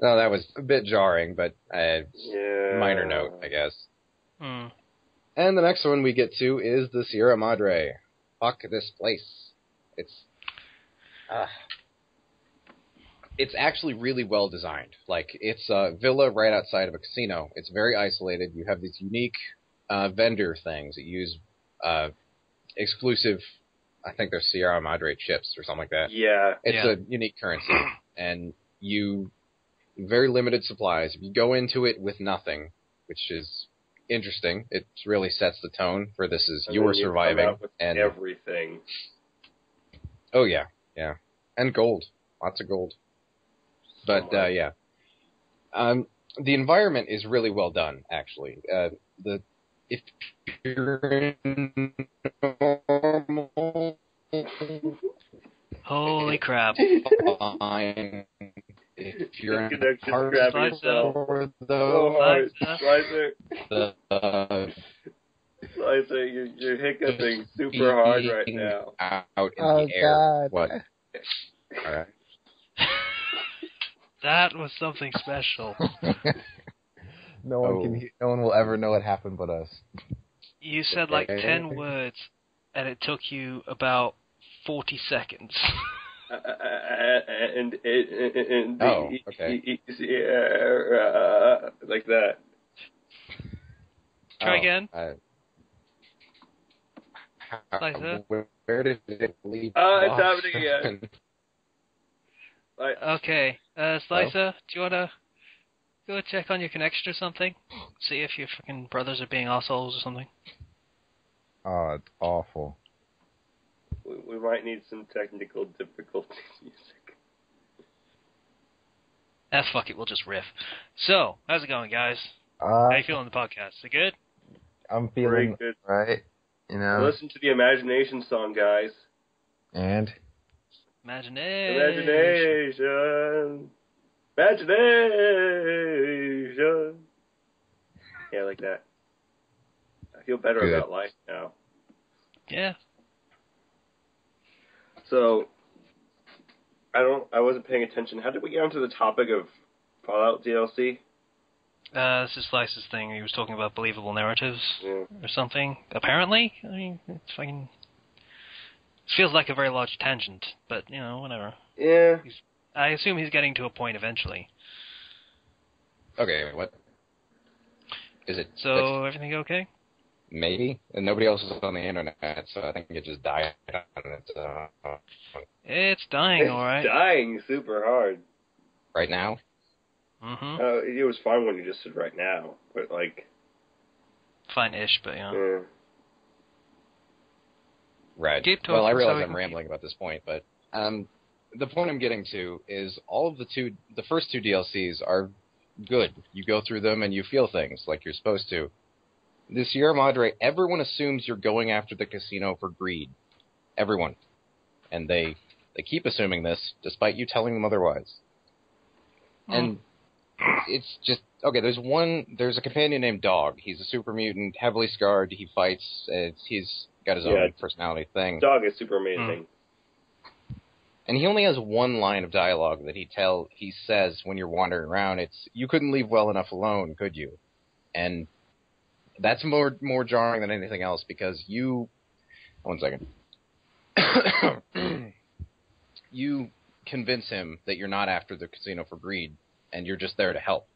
No, that was a bit jarring, but minor note, I guess. Mm. And the next one we get to is the Sierra Madre. Fuck this place. It's actually really well designed. Like, it's a villa right outside of a casino. It's very isolated. You have these unique vendor things that use exclusive, I think they're Sierra Madre chips or something like that. Yeah. It's a unique currency, and very limited supplies. If you go into it with nothing, which is interesting, it really sets the tone for this is you're surviving. Come out with and everything. Oh yeah, and gold, lots of gold. But the environment is really well done, actually. If you're in normal, Holy crap! If you're in hardcore, though, Slicer, Slicer, you're hiccuping super hard right now. Out in the air. God. What? All right. That was something special. No one will ever know what happened but us. You said like 10 words, and it took you about 40 seconds. Okay. Like that. Try again. Where did it leave? It's happening again. Okay, Slicer, do you wanna go check on your connection or something? See if your fucking brothers are being assholes or something. Oh, it's awful. We might need some technical difficulties music. Fuck it, we'll just riff. So, how's it going, guys? How you feeling the podcast? Is it good? I'm feeling Very good. right. You know. Listen to the Imagination song, guys. And Imagination. Yeah, like that. I feel better about life now. Yeah. So, I wasn't paying attention. How did we get onto the topic of Fallout DLC? This is Slice's thing. He was talking about believable narratives Yeah. or something. Apparently, I mean, it's fucking. It feels like a very large tangent, but whatever. Yeah. I assume he's getting to a point eventually. Okay, what is it? So everything okay? Maybe, and nobody else is on the internet, so I think it just died on its It's dying, all right. It's dying super hard. right now. Mm-hmm. It was fine when you just said right now, but like. Fine-ish, but Yeah. Right. Keep Well, I talking, realize so I'm rambling about this point, but the point I'm getting to is all of the first 2 DLCs are good. You go through them and you feel things like you're supposed to. The Sierra Madre, everyone assumes you're going after the casino for greed. everyone. And they keep assuming this, despite you telling them otherwise. And it's just, okay, there's a companion named Dog. He's a super mutant, heavily scarred, he fights, he's got his own personality thing. Dog is super amazing. And he only has one line of dialogue that he says when you're wandering around. It's, "You couldn't leave well enough alone, could you?" And that's more jarring than anything else, because one second. You convince him that you're not after the casino for greed, and you're just there to help.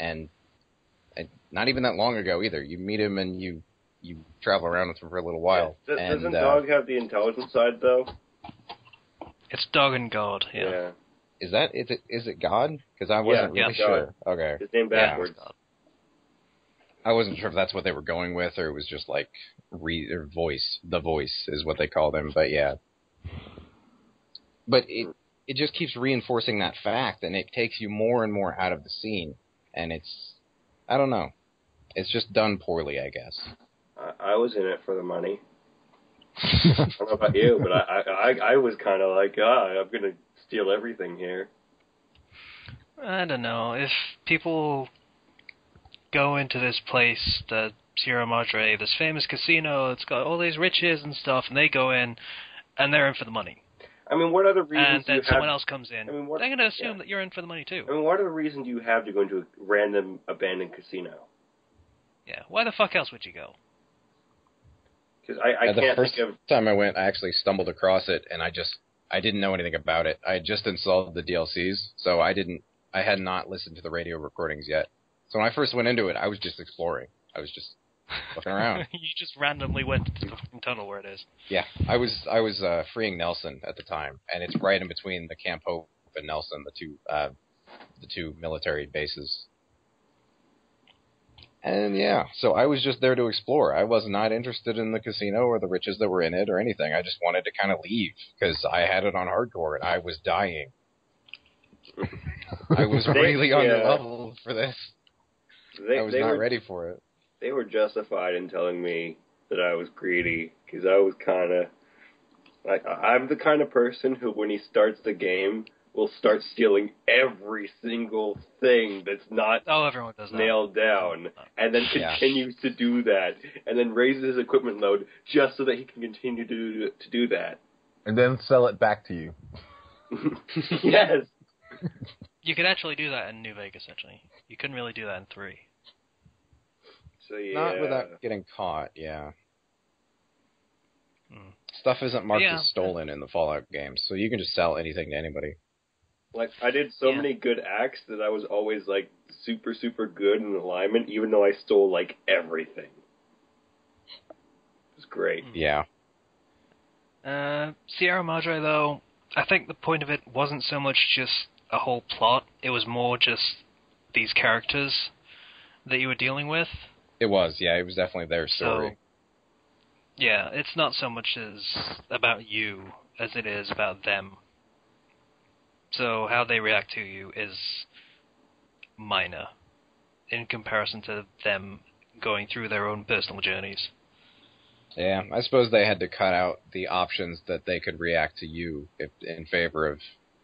And not even that long ago either. You meet him and you travel around with him for a little while. Yeah. Doesn't Dog have the intelligence side, though? It's Dog and God, yeah. Is it God? Because I wasn't really sure. God. Okay. His name backwards. Yeah. I wasn't sure if that's what they were going with, or it was just like or voice. The voice is what they called him, but yeah. But it just keeps reinforcing that fact, and it takes you more and more out of the scene. And I don't know. It's just done poorly, I guess. I was in it for the money. I don't know about you, but I was kind of like, I'm going to steal everything here. I don't know. If people go into this place, the Sierra Madre, this famous casino, it's got all these riches and stuff, and they go in, and they're in for the money. I mean, what other reasons? And then someone else comes in. I mean, they're going to assume that you're in for the money too. I mean, what other reason do you have to go into a random abandoned casino? Yeah, why the fuck else would you go? Because I can't think of... The first time I went, I actually stumbled across it, and I didn't know anything about it. I had just installed the DLCs, so I had not listened to the radio recordings yet. So when I first went into it, I was just exploring. I was just looking around. You just randomly went to the fucking tunnel where it is. Yeah, I was freeing Nelson at the time, and it's right in between the Camp Hope and Nelson, the two military bases. And yeah, so I was just there to explore. I was not interested in the casino or the riches that were in it or anything. I just wanted to kind of leave because I had it on hardcore and I was dying. I was really underleveled for this. I was not ready for it. They were justified in telling me that I was greedy because I was kind of like, I'm the kind of person who, when he starts the game, will start stealing every single thing that's not everyone does that. Nailed down, and then continues to do that, and then raises his equipment load just so that he can continue to do that. And then sell it back to you. Yes. You could actually do that in New Vegas, actually. You couldn't really do that in 3. So yeah. Not without getting caught, yeah. Stuff isn't marked as stolen in the Fallout games, so you can just sell anything to anybody. Like, I did so many good acts that I was always, like, super, super good in alignment, even though I stole, like, everything. It was great. Yeah. Sierra Madre, though, I think the point of it wasn't so much just a whole plot. It was more just these characters that you were dealing with. It was, yeah. It was definitely their story. So, yeah, it's not so much as about you as it is about them. So how they react to you is minor in comparison to them going through their own personal journeys. Yeah, I suppose they had to cut out the options that they could react to you in favor of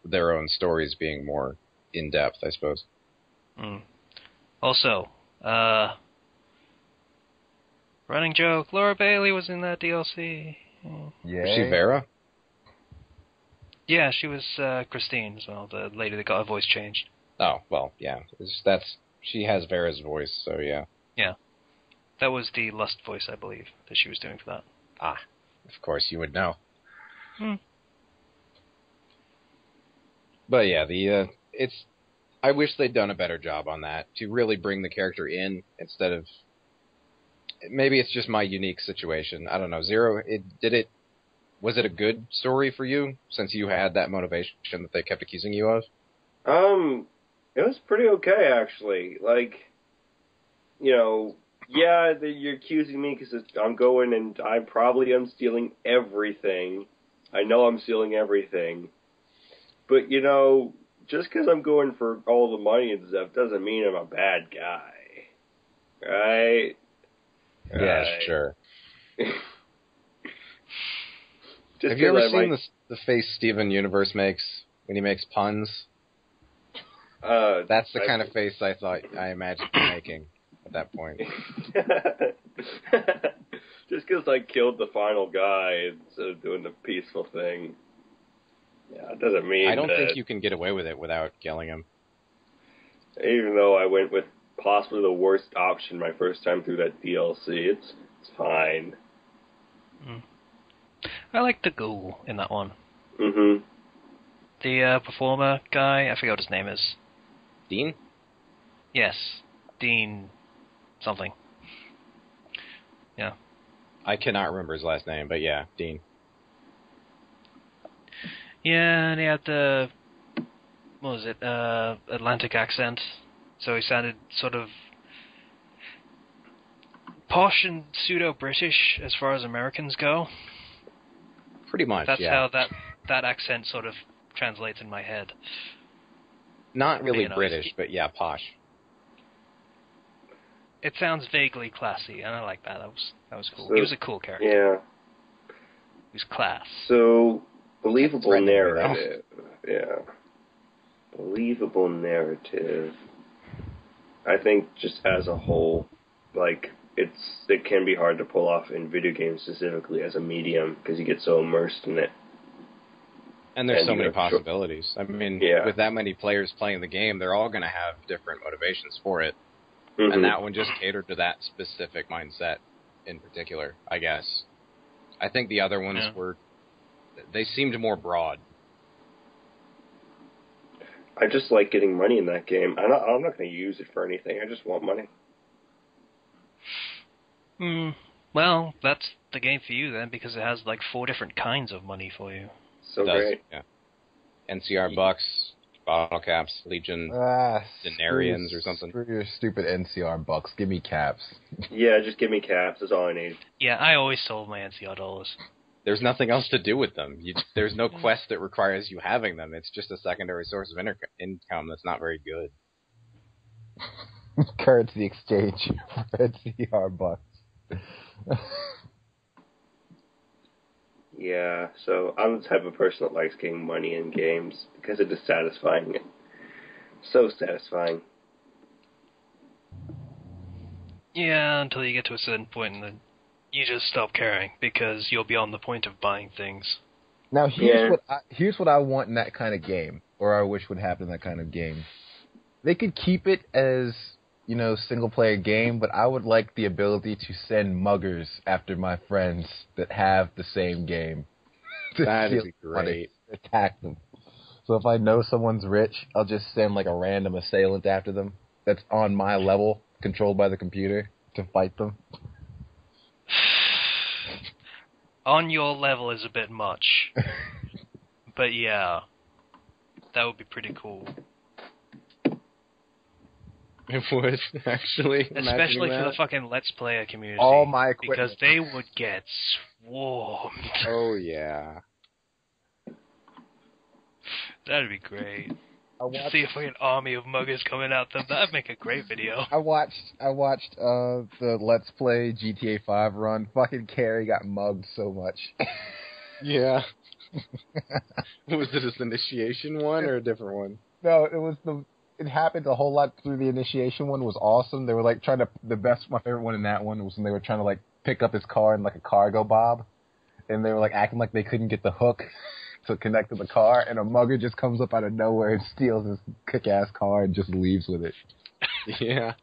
their own stories being more in-depth, I suppose. Also, running joke, Laura Bailey was in that DLC. Yeah. Was she Vera? Yeah, she was Christine as well, the lady that got her voice changed. Oh, well, yeah. She has Vera's voice, so yeah. Yeah. That was the Lust voice, I believe, that she was doing for that. Ah, of course you would know. But yeah, I wish they'd done a better job on that, to really bring the character in instead of... Maybe it's just my unique situation. I don't know. Zero, was it a good story for you, since you had that motivation that they kept accusing you of? It was pretty okay, actually. Like, you know, yeah, you're accusing me because I'm going and I probably am stealing everything. I know I'm stealing everything. But, you know, just because I'm going for all the money and stuff doesn't mean I'm a bad guy. Right? Yeah, sure. Just Have you ever 'cause I seen the face Steven Universe makes when he makes puns? That's the kind of face I imagined him making at that point. Just because I killed the final guy instead of doing the peaceful thing. Yeah, it doesn't mean I don't that, think you can get away with it without killing him. even though I went with possibly the worst option my first time through that DLC, it's fine. I like the ghoul in that one. Mm-hmm. The performer guy, I forget what his name is. Dean? Yes, Dean something. Yeah. I cannot remember his last name, but yeah, Dean. Yeah, and he had the, what was it, Atlantic accent. So he sounded sort of posh and pseudo-British as far as Americans go. Pretty much, That's yeah. how that accent sort of translates in my head. Not really You know, British, but yeah, posh. It sounds vaguely classy, and I like that. That was cool. So, He was a cool character. Yeah. He was class. So, believable Threatening me, though. narrative. Yeah. Believable narrative. I think just as a whole, like, it can be hard to pull off in video games specifically as a medium because you get so immersed in it. And there's And so you many have possibilities. I mean, Yeah. with that many players playing the game, they're all going to have different motivations for it. Mm-hmm. And that one just catered to that specific mindset in particular, I guess. I think the other ones they seemed more broad. I just like getting money in that game. I'm not going to use it for anything. I just want money. Well, that's the game for you then, because it has like 4 different kinds of money for you. So It does, great. yeah. NCR bucks, bottle caps, Legion, Denarians or something. Screw your stupid NCR bucks. Give me caps. Yeah, just give me caps. That's all I need. Yeah, I always sold my NCR dollars. There's nothing else to do with them. There's no quest that requires you having them. It's just a secondary source of income that's not very good. Currency exchange for NCR bucks. Yeah, so I'm the type of person that likes getting money in games because it is satisfying. So satisfying. Yeah, until you get to a certain point and then you just stop caring because you're beyond the point of buying things. Now here's what I want in that kind of game, or I wish would happen in that kind of game. They could keep it as, you know, single player game, but I would like the ability to send muggers after my friends that have the same game. That'd be great. Attack them. So if I know someone's rich, I'll just send like a random assailant after them that's on my level, controlled by the computer, to fight them. On your level is a bit much. But yeah, that would be pretty cool. It would, actually. Especially for the fucking Let's Player community. All my equipment. Because they would get swarmed. Oh, yeah. That'd be great. I watched, See a fucking army of muggers coming at them. That'd make a great video. I watched the Let's Play GTA 5 run. Fucking Carrie got mugged so much. Yeah. Was it his initiation one or a different one? No, it happened a whole lot through the initiation one. Was awesome. They were like trying to, my favorite one in that one was when they were trying to like pick up his car in like a cargo bob, and they were like acting like they couldn't get the hook to connect to the car, and a mugger just comes up out of nowhere and steals his kick-ass car and just leaves with it. Yeah.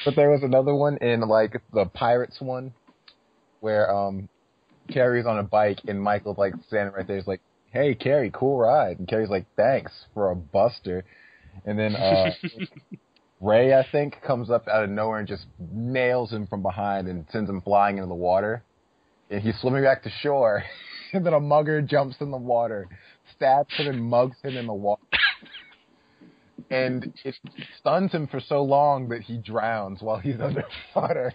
But there was another one in like the Pirates one where Carrie's on a bike and Michael's like standing right there. He's like, "Hey, Carrie, cool ride." And Carrie's like, "Thanks for a buster." And then Ray, I think, comes up out of nowhere and just nails him from behind and sends him flying into the water. And he's swimming back to shore. And then a mugger jumps in the water, stabs him and mugs him in the water. And it stuns him for so long that he drowns while he's underwater.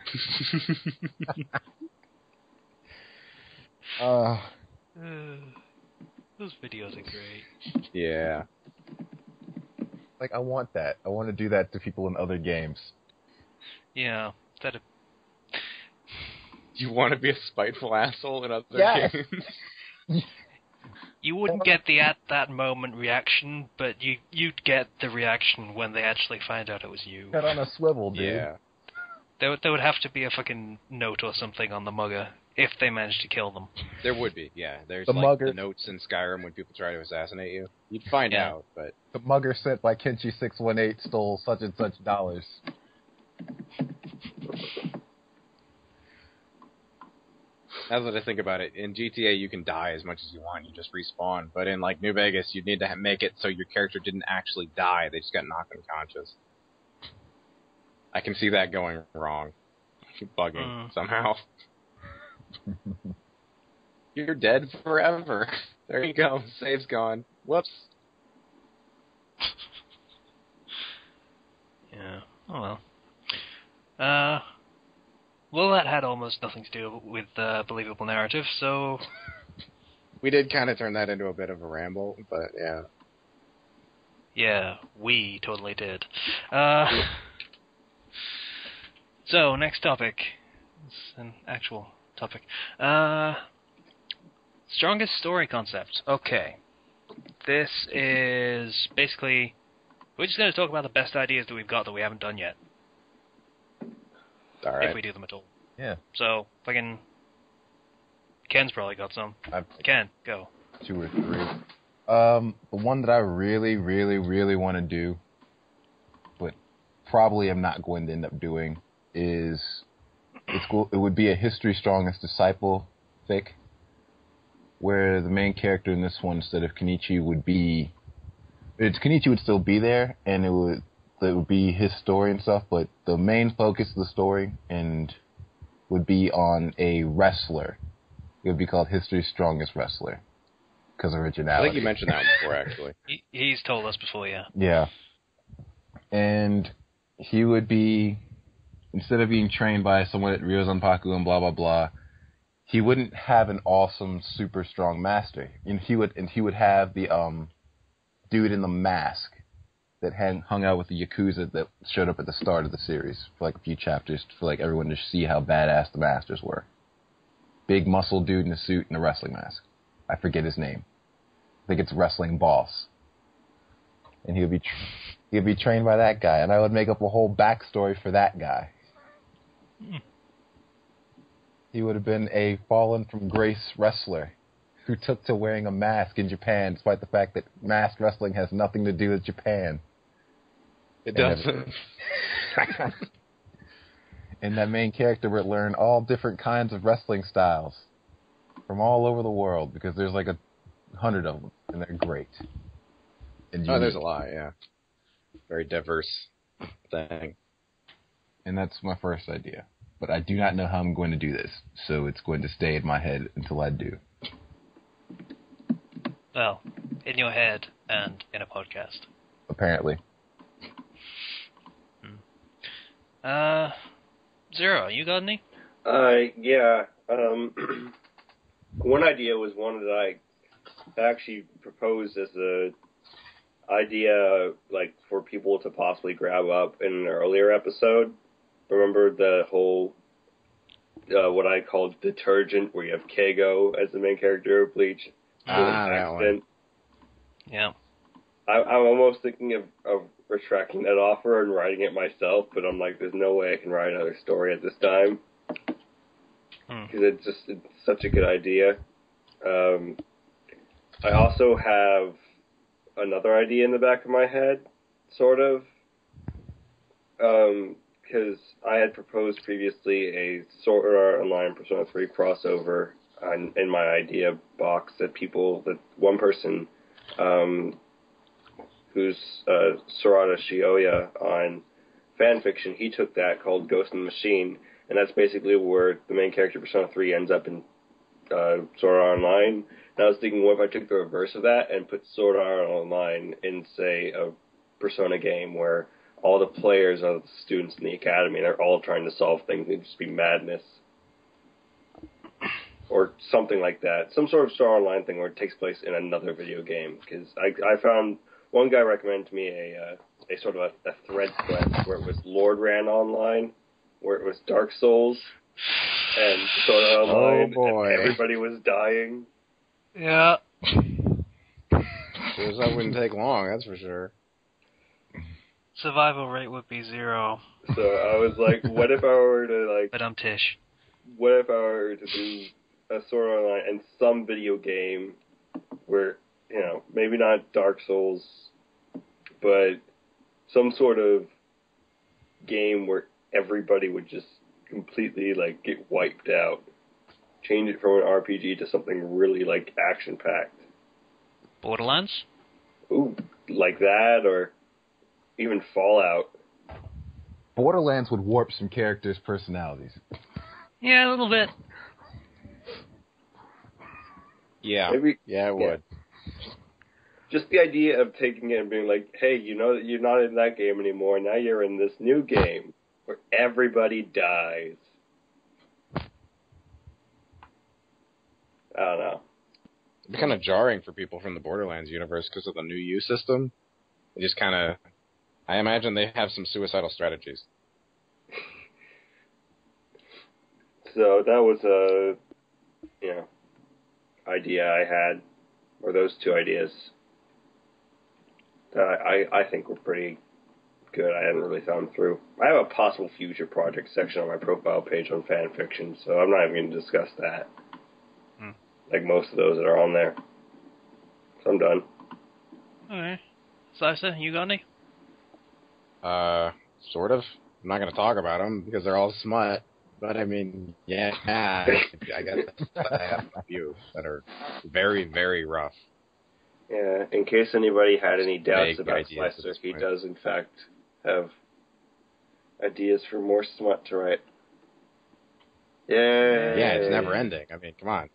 Those videos are great. Yeah. Like, I want that. I want to do that to people in other games. Yeah. You want to be a spiteful asshole in other Yes. games? You wouldn't get the at that moment reaction, but you'd get the reaction when they actually find out it was you. Head on a swivel, dude. Yeah. There would have to be a fucking note or something on the mugger if they managed to kill them. There would be, yeah. There's The like mugger. the notes in Skyrim when people try to assassinate you. You'd find Yeah. out, but The mugger sent by Kenshi618 stole such and such dollars. now that I think about it, in GTA you can die as much as you want, you just respawn. But in like New Vegas, you'd need to make it so your character didn't actually die, they just got knocked unconscious. I can see that going wrong. Bugging somehow. You're dead forever. There you go. Save's gone. Whoops. Yeah. Oh well. Well, that had almost nothing to do with believable narrative, so... We did kind of turn that into a bit of a ramble, but yeah. Yeah, we totally did. So, next topic. It's an actual topic. Strongest story concept. Okay. This is basically... We're just going to talk about the best ideas that we've got that we haven't done yet. All right. If we do them at all. Yeah. So, fucking... Ken's probably got some. Ken, go. 2 or 3. The one that I really, really, really want to do, but probably am not going to end up doing, is it would be a History Strongest Disciple fic, where the main character in this one, instead of Kenichi, Kenichi would still be there, and it would be his story and stuff, but the main focus of the story would be on a wrestler. It would be called History's Strongest Wrestler, because originality. I think you mentioned that before, actually. He's told us before, yeah. Yeah. And he would be, instead of being trained by someone at Ryo Zanpaku and blah, blah, blah, he wouldn't have an awesome, super strong master. And he would have the dude in the mask that hung out with the Yakuza that showed up at the start of the series for like a few chapters for like everyone to see how badass the masters were. Big muscle dude in a suit and a wrestling mask. I forget his name. I think it's Wrestling Boss. And he would be trained by that guy, and I would make up a whole backstory for that guy. He would have been a fallen from grace wrestler who took to wearing a mask in Japan, despite the fact that masked wrestling has nothing to do with Japan. It doesn't. And that main character would learn all different kinds of wrestling styles from all over the world, because there's like 100 of them, and they're great. And there's a lot, yeah. Very diverse thing. And that's my first idea. But I do not know how I'm going to do this, so it's going to stay in my head until I do. Well, in your head and in a podcast. Apparently. Zero, you got any? Yeah. One idea was one that I actually proposed as a idea, like, for people to possibly grab up in an earlier episode. Remember the whole, what I called detergent, where you have Keigo as the main character of Bleach? That one. Yeah. I'm almost thinking of retracting that offer and writing it myself, but I'm like, there's no way I can write another story at this time. Because it's such a good idea. I also have another idea in the back of my head, sort of. Because I had proposed previously a Sword Art Online Persona 3 crossover in my idea box that one person, who's Sarada Shioya on fanfiction, he took that called Ghost in the Machine, and that's basically where the main character of Persona 3 ends up in Sword Art Online. And I was thinking, what if I took the reverse of that and put Sword Art Online in, say, a Persona game where all the players are the students in the academy and they're all trying to solve things, and it'd just be madness. Or something like that. Some sort of Sword Art Online thing where it takes place in another video game. Because I found one guy recommended to me a sort of a thread quest where it was Lord Ran Online, where it was Dark Souls and Sword Art Online, and everybody was dying. Yeah. Sure as that wouldn't take long, that's for sure. Survival rate would be 0. So I was like, what if I were to like, But I'm Tish. what if I were to do a Sword Art Online and some video game where, you know, maybe not Dark Souls, but some sort of game where everybody would just completely like get wiped out. Change it from an RPG to something really like action packed. Borderlands? Ooh, like that, or even Fallout. Borderlands would warp some characters' personalities. Yeah, a little bit. Yeah. Maybe, Yeah, it would. Just the idea of taking it and being like, hey, you know that you're not in that game anymore, now you're in this new game where everybody dies. I don't know. It'd be kind of jarring for people from the Borderlands universe because of the new U system. It just kind of... I imagine they have some suicidal strategies. So that was a, you know, idea I had, or those two ideas that I think were pretty good. I hadn't really thought them through. I have a possible future project section on my profile page on fan fiction, so I'm not even going to discuss that. Like most of those that are on there. So I'm done. Alright. Slicer, you got any? Sort of. I'm not going to talk about them because they're all smut. But I mean, yeah, I guess I have a few that are very, very rough. Yeah, in case anybody had any doubts Vague about ideas at Slicer, this he point. does in fact have ideas for more smut to write. Yeah. Yeah, it's never ending. I mean, come on.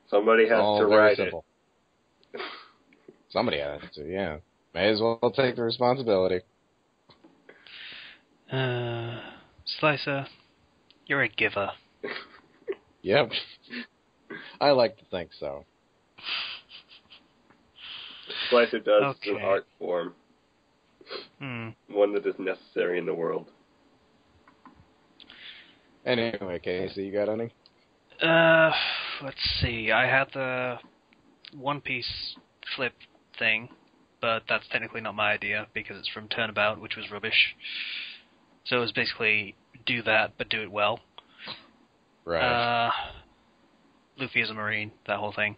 Somebody It's has all to very write simple. Somebody has to, yeah. May as well take the responsibility. Slicer, you're a giver. Yep. I like to think so. Slicer does Okay. an art form, one that is necessary in the world. Anyway, Casey, you got any? Let's see. I had the One Piece flip thing, but that's technically not my idea because it's from Turnabout, which was rubbish. So it was basically do that, but do it well. Right. Luffy is a Marine, that whole thing.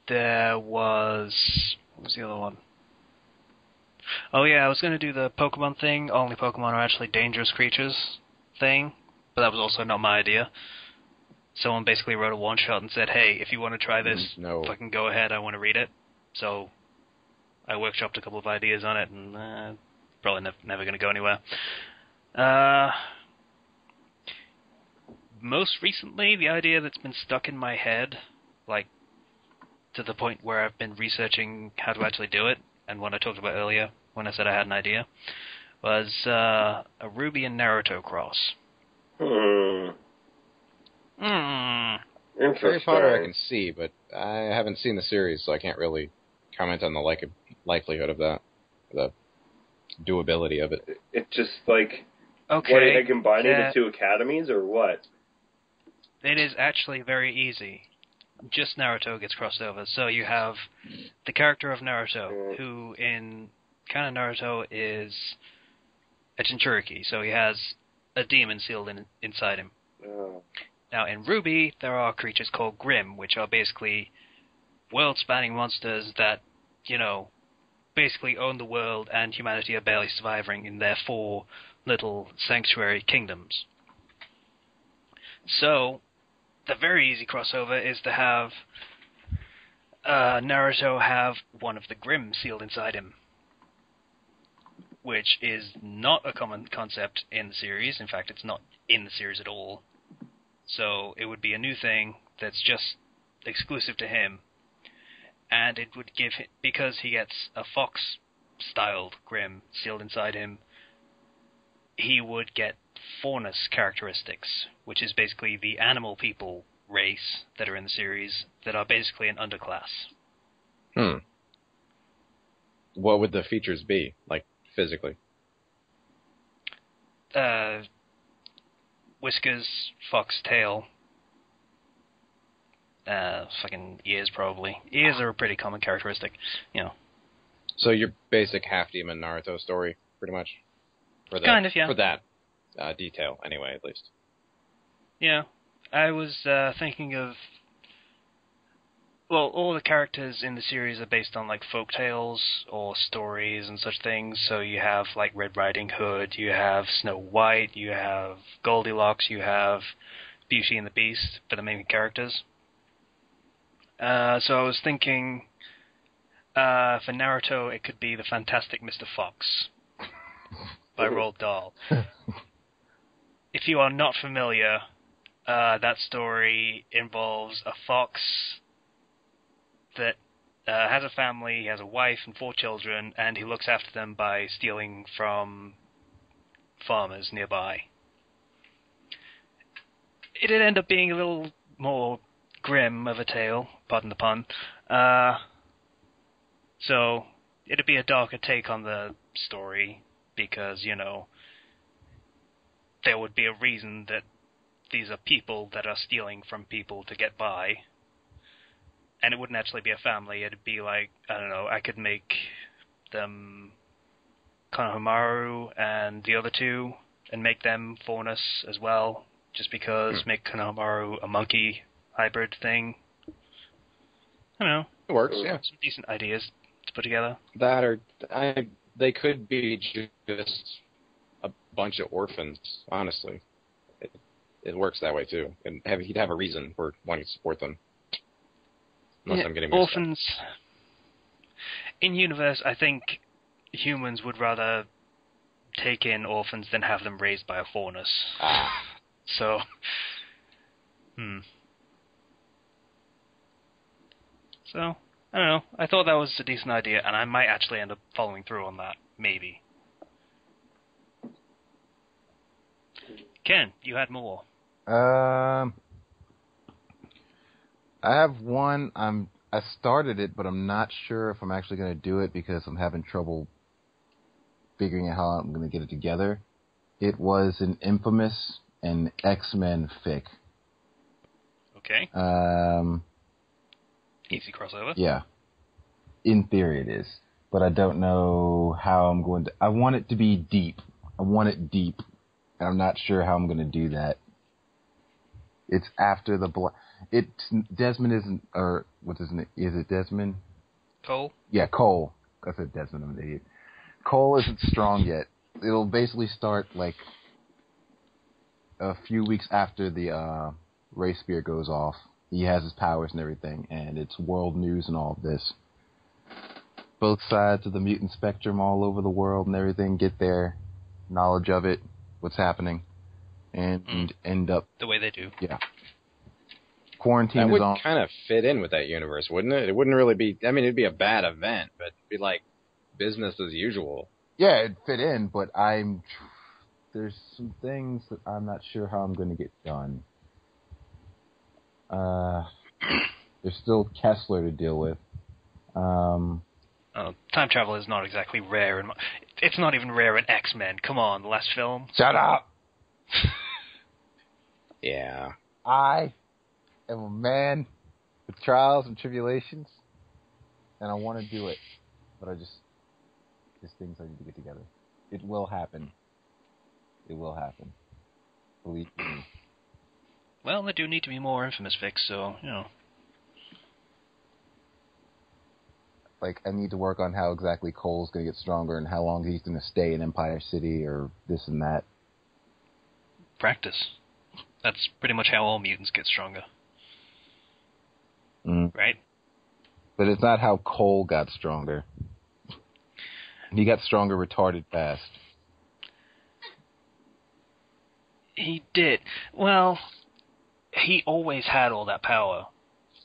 There was... What was the other one? Oh yeah, I was going to do the Pokemon thing, only Pokemon are actually dangerous creatures thing, but that was also not my idea. Someone basically wrote a one-shot and said, hey, if you want to try this, No. fucking go ahead, I want to read it. So I workshopped a couple of ideas on it, and probably never going to go anywhere. Most recently, the idea that's been stuck in my head, like, to the point where I've been researching how to actually do it, and what I talked about earlier when I said I had an idea, was a Ruby and Naruto cross. Interesting. Harry Potter I can see, but I haven't seen the series, so I can't really comment on the likelihood of that, the doability of it. It just like, Okay. what, are they combining yeah, the two academies, or what? It is actually very easy. Just Naruto gets crossed over. So you have the character of Naruto, who in canon Naruto is a Jinchuriki, so he has a demon sealed inside him. Oh. Now in Ruby, there are creatures called Grimm, which are basically world-spanning monsters that, you know, basically own the world, and humanity are barely surviving in their 4 little sanctuary kingdoms. So the very easy crossover is to have Naruto have one of the Grimm sealed inside him, which is not a common concept in the series. In fact, it's not in the series at all. So it would be a new thing that's just exclusive to him, and it would give him, because he gets a fox-styled Grimm sealed inside him, he would get faunus characteristics, which is basically the animal people race that are in the series that are basically an underclass. What would the features be, like, physically? Whiskers, fox tail, Fucking ears, probably. Ears are a pretty common characteristic, So your basic half-demon Naruto story, pretty much? Kind of, yeah. For that detail, anyway, at least. Yeah. I was thinking of... Well, all the characters in the series are based on, like, folk tales or stories and such things. So you have, like, Red Riding Hood, you have Snow White, you have Goldilocks, you have Beauty and the Beast for the main characters. So I was thinking, for Naruto, it could be The Fantastic Mr. Fox by Roald Dahl. If you are not familiar, that story involves a fox that has a family, he has a wife and 4 children, and he looks after them by stealing from farmers nearby. It'd end up being a little more grim of a tale, pardon the pun. So it'd be a darker take on the story because, there would be a reason that these are people that are stealing from people to get by. And it wouldn't actually be a family. It'd be like, I don't know, I could make them Konohamaru and the other 2 and make them faunus as well, just because make Konohamaru a monkey hybrid thing. I don't know. It works, yeah. Some decent ideas to put together. That or they could be just a bunch of orphans, honestly. It works that way, too. And he'd have a reason for wanting to support them. Unless I'm getting mixed orphans. In universe, I think humans would rather take in orphans than have them raised by a faunus. So, So, I don't know. I thought that was a decent idea, and I might actually end up following through on that. Maybe. Ken, you had more. I have one. I started it, but I'm not sure if I'm actually going to do it because I'm having trouble figuring out how I'm going to get it together. It was an Infamous and X-Men fic. Okay. Easy crossover. Yeah. In theory it is. But I don't know how I'm going to... I want it to be deep. I want it deep. And I'm not sure how I'm going to do that. It's after the... It's Desmond isn't... Or what is it? Is it Desmond? Cole? Yeah, Cole. I said Desmond. I'm an idiot. Cole isn't strong yet. It'll basically start like a few weeks after the Ray Spear goes off. He has his powers and everything, and it's world news and all of this. Both sides of the mutant spectrum all over the world and everything get their knowledge of it, what's happening, and end up... The way they do. Yeah. Quarantine that is on... would kind of fit in with that universe, wouldn't it? It wouldn't really be... I mean, it'd be a bad event, but it'd be like business as usual. Yeah, it'd fit in, but there's some things that I'm not sure how I'm going to get done. There's still Kessler to deal with. Time travel is not exactly rare. It's not even rare in X-Men. Come on, the last film. Shut up! Yeah. I am a man with trials and tribulations, and I want to do it. But there's things I need to get together. It will happen. It will happen. Believe me. Well, there do need to be more Infamous fics, so, Like, I need to work on how exactly Cole's going to get stronger and how long he's going to stay in Empire City or this and that. Practice. That's pretty much how all mutants get stronger. Right? But it's not how Cole got stronger. He got stronger retarded fast. He did. Well, he always had all that power,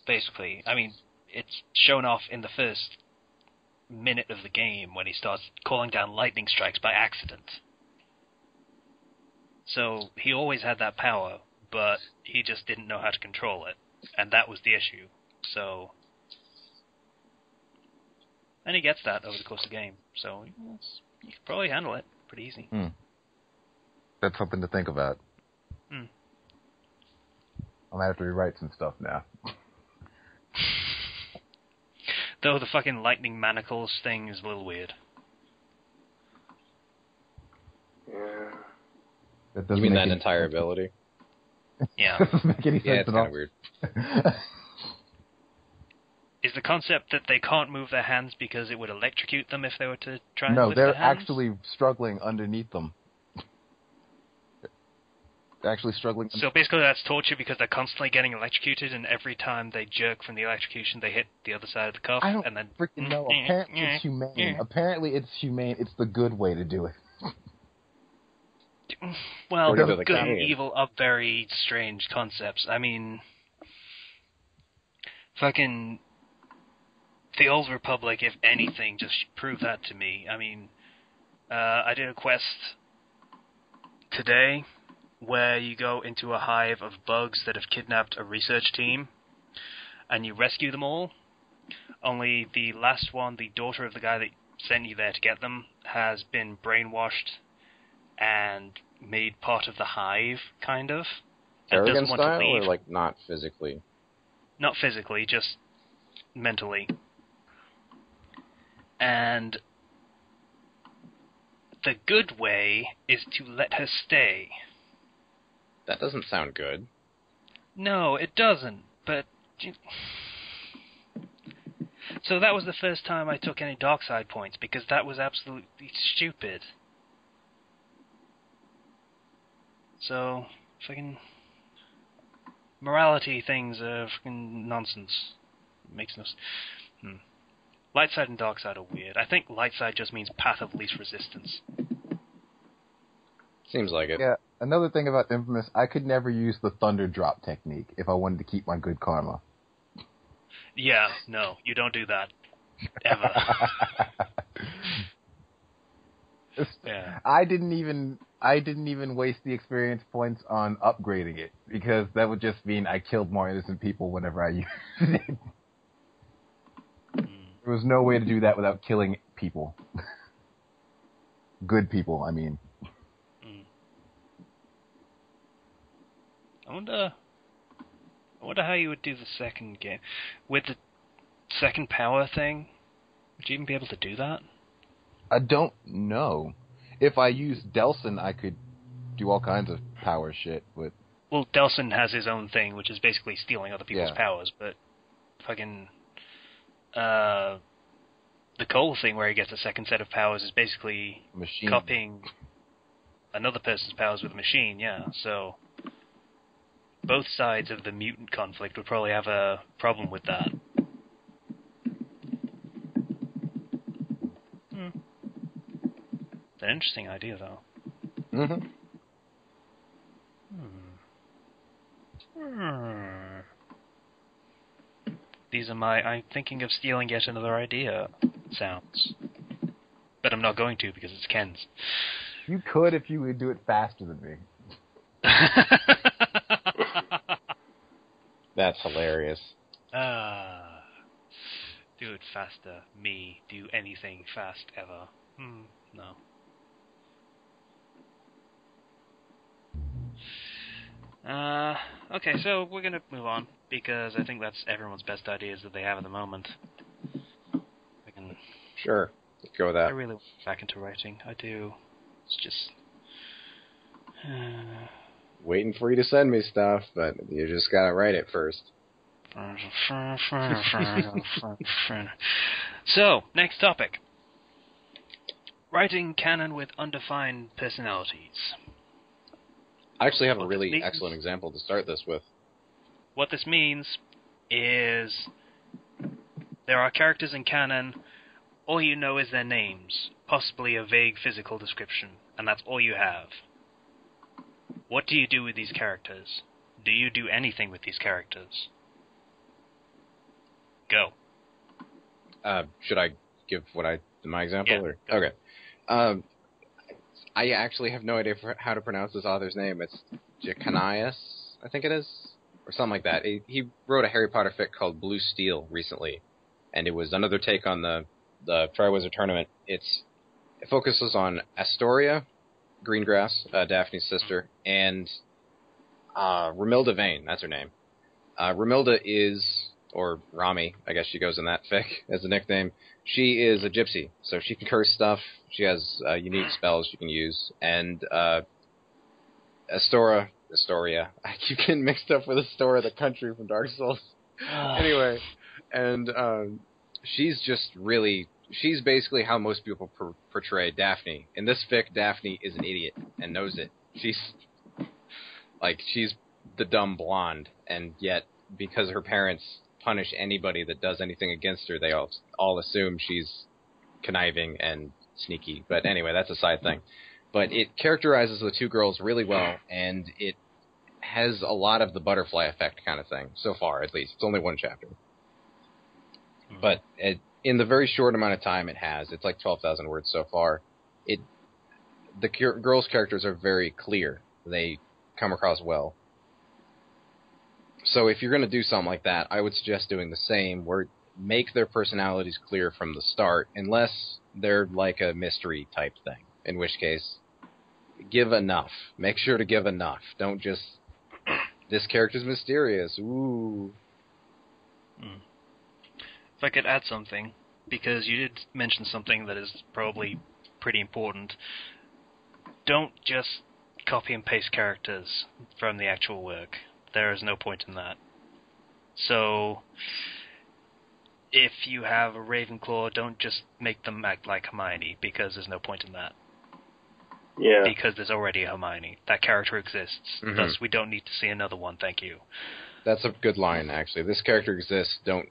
basically. I mean, it's shown off in the first minute of the game when he starts calling down lightning strikes by accident. So he always had that power, but he just didn't know how to control it, and that was the issue. So, and he gets that over the course of the game, so you can probably handle it pretty easy. That's something to think about. I'm going to have to rewrite some stuff now. Though the fucking lightning manacles thing is a little weird. Yeah. That You doesn't mean make that any entire sense. ability? Yeah. Doesn't make any Yeah, sense it's at kind all. of weird. Is the concept that they can't move their hands because it would electrocute them if they were to try and No, lift they're their hands? actually struggling underneath them. They're actually struggling. So basically that's torture because they're constantly getting electrocuted, and every time they jerk from the electrocution, they hit the other side of the cuff, I don't and then... freaking know. Apparently it's humane. Apparently it's humane. It's the good way to do it. Well, According to the good and canon. evil are very strange concepts. I mean... Fucking... The Old Republic, if anything, just proved that to me. I mean... I did a quest today where you go into a hive of bugs that have kidnapped a research team, and you rescue them all. Only the last one, the daughter of the guy that sent you there to get them, has been brainwashed and made part of the hive, kind of. And Arrogant doesn't want to style, or leave. like not physically? Not physically, just mentally. And the good way is to let her stay. That doesn't sound good. No, it doesn't, but... So that was the first time I took any dark side points, because that was absolutely stupid. So, fucking... Morality things are fucking nonsense. Makes no... Light side and dark side are weird. I think light side just means path of least resistance. Seems like it. Yeah. Another thing about Infamous, I could never use the thunder drop technique if I wanted to keep my good karma. Yeah, no, you don't do that. Ever. Yeah. I didn't even waste the experience points on upgrading it, because that would just mean I killed more innocent people whenever I used it. There was no way to do that without killing people. Good people, I mean. I wonder how you would do the second game. With the second power thing, would you even be able to do that? I don't know. If I used Delson, I could do all kinds of power shit, but... Well, Delson has his own thing, which is basically stealing other people's powers, but fucking... the Cole thing where he gets a second set of powers is basically Machine. copying another person's powers with a machine, yeah, so... Both sides of the mutant conflict would probably have a problem with that. It's an interesting idea, though. Mm-hmm. These are my I'm thinking of stealing yet another idea sounds. But I'm not going to because it's Ken's. You could if you would do it faster than me. That's hilarious. Do it faster. Me. Do anything fast ever. No. Okay, so we're gonna move on, because I think that's everyone's best ideas that they have at the moment. Sure. Let's go with that. I really want to get back into writing. I do. It's just... Waiting for you to send me stuff, but you just gotta write it first. So, next topic. Writing canon with undefined personalities. I actually have a What really this means- excellent example to start this with. What this means is there are characters in canon, all you know is their names, possibly a vague physical description, and that's all you have. What do you do with these characters? Do you do anything with these characters? Go. Should I give my example? Yeah, Or? go. Okay. I actually have no idea how to pronounce this author's name. It's Jacanias, I think it is, or something like that. He wrote a Harry Potter fic called Blue Steel recently, and it was another take on the Triwizard Tournament. It focuses on Astoria, Greengrass, Daphne's sister, and Romilda Vane. That's her name. Romilda is or Rami, I guess she goes in that fic as a nickname. She is a gypsy, so she can curse stuff. She has unique spells she can use, and Astoria. I keep getting mixed up with Astoria, the country from Dark Souls. Anyway, and she's just really, she's basically how most people portray Daphne. In this fic, Daphne is an idiot and knows it. She's the dumb blonde, and yet because her parents punish anybody that does anything against her, they all assume she's conniving and sneaky. But anyway, that's a side thing. But it characterizes the two girls really well, and it has a lot of the butterfly effect kind of thing, so far at least. It's only one chapter. But in the very short amount of time it has, it's like 12,000 words so far, the girls' characters are very clear. They come across well. So if you're going to do something like that, I would suggest doing the same, where make their personalities clear from the start, unless they're like a mystery type thing. In which case, give enough. Make sure to give enough. Don't just, this character's mysterious. Ooh. If I could add something, because you did mention something that is probably pretty important. Don't just copy and paste characters from the actual work. There is no point in that. So, if you have a Ravenclaw, don't just make them act like Hermione, because there's no point in that. Yeah. Because there's already a Hermione. That character exists. Mm-hmm. Thus, we don't need to see another one, thank you. That's a good line, actually. This character exists, don't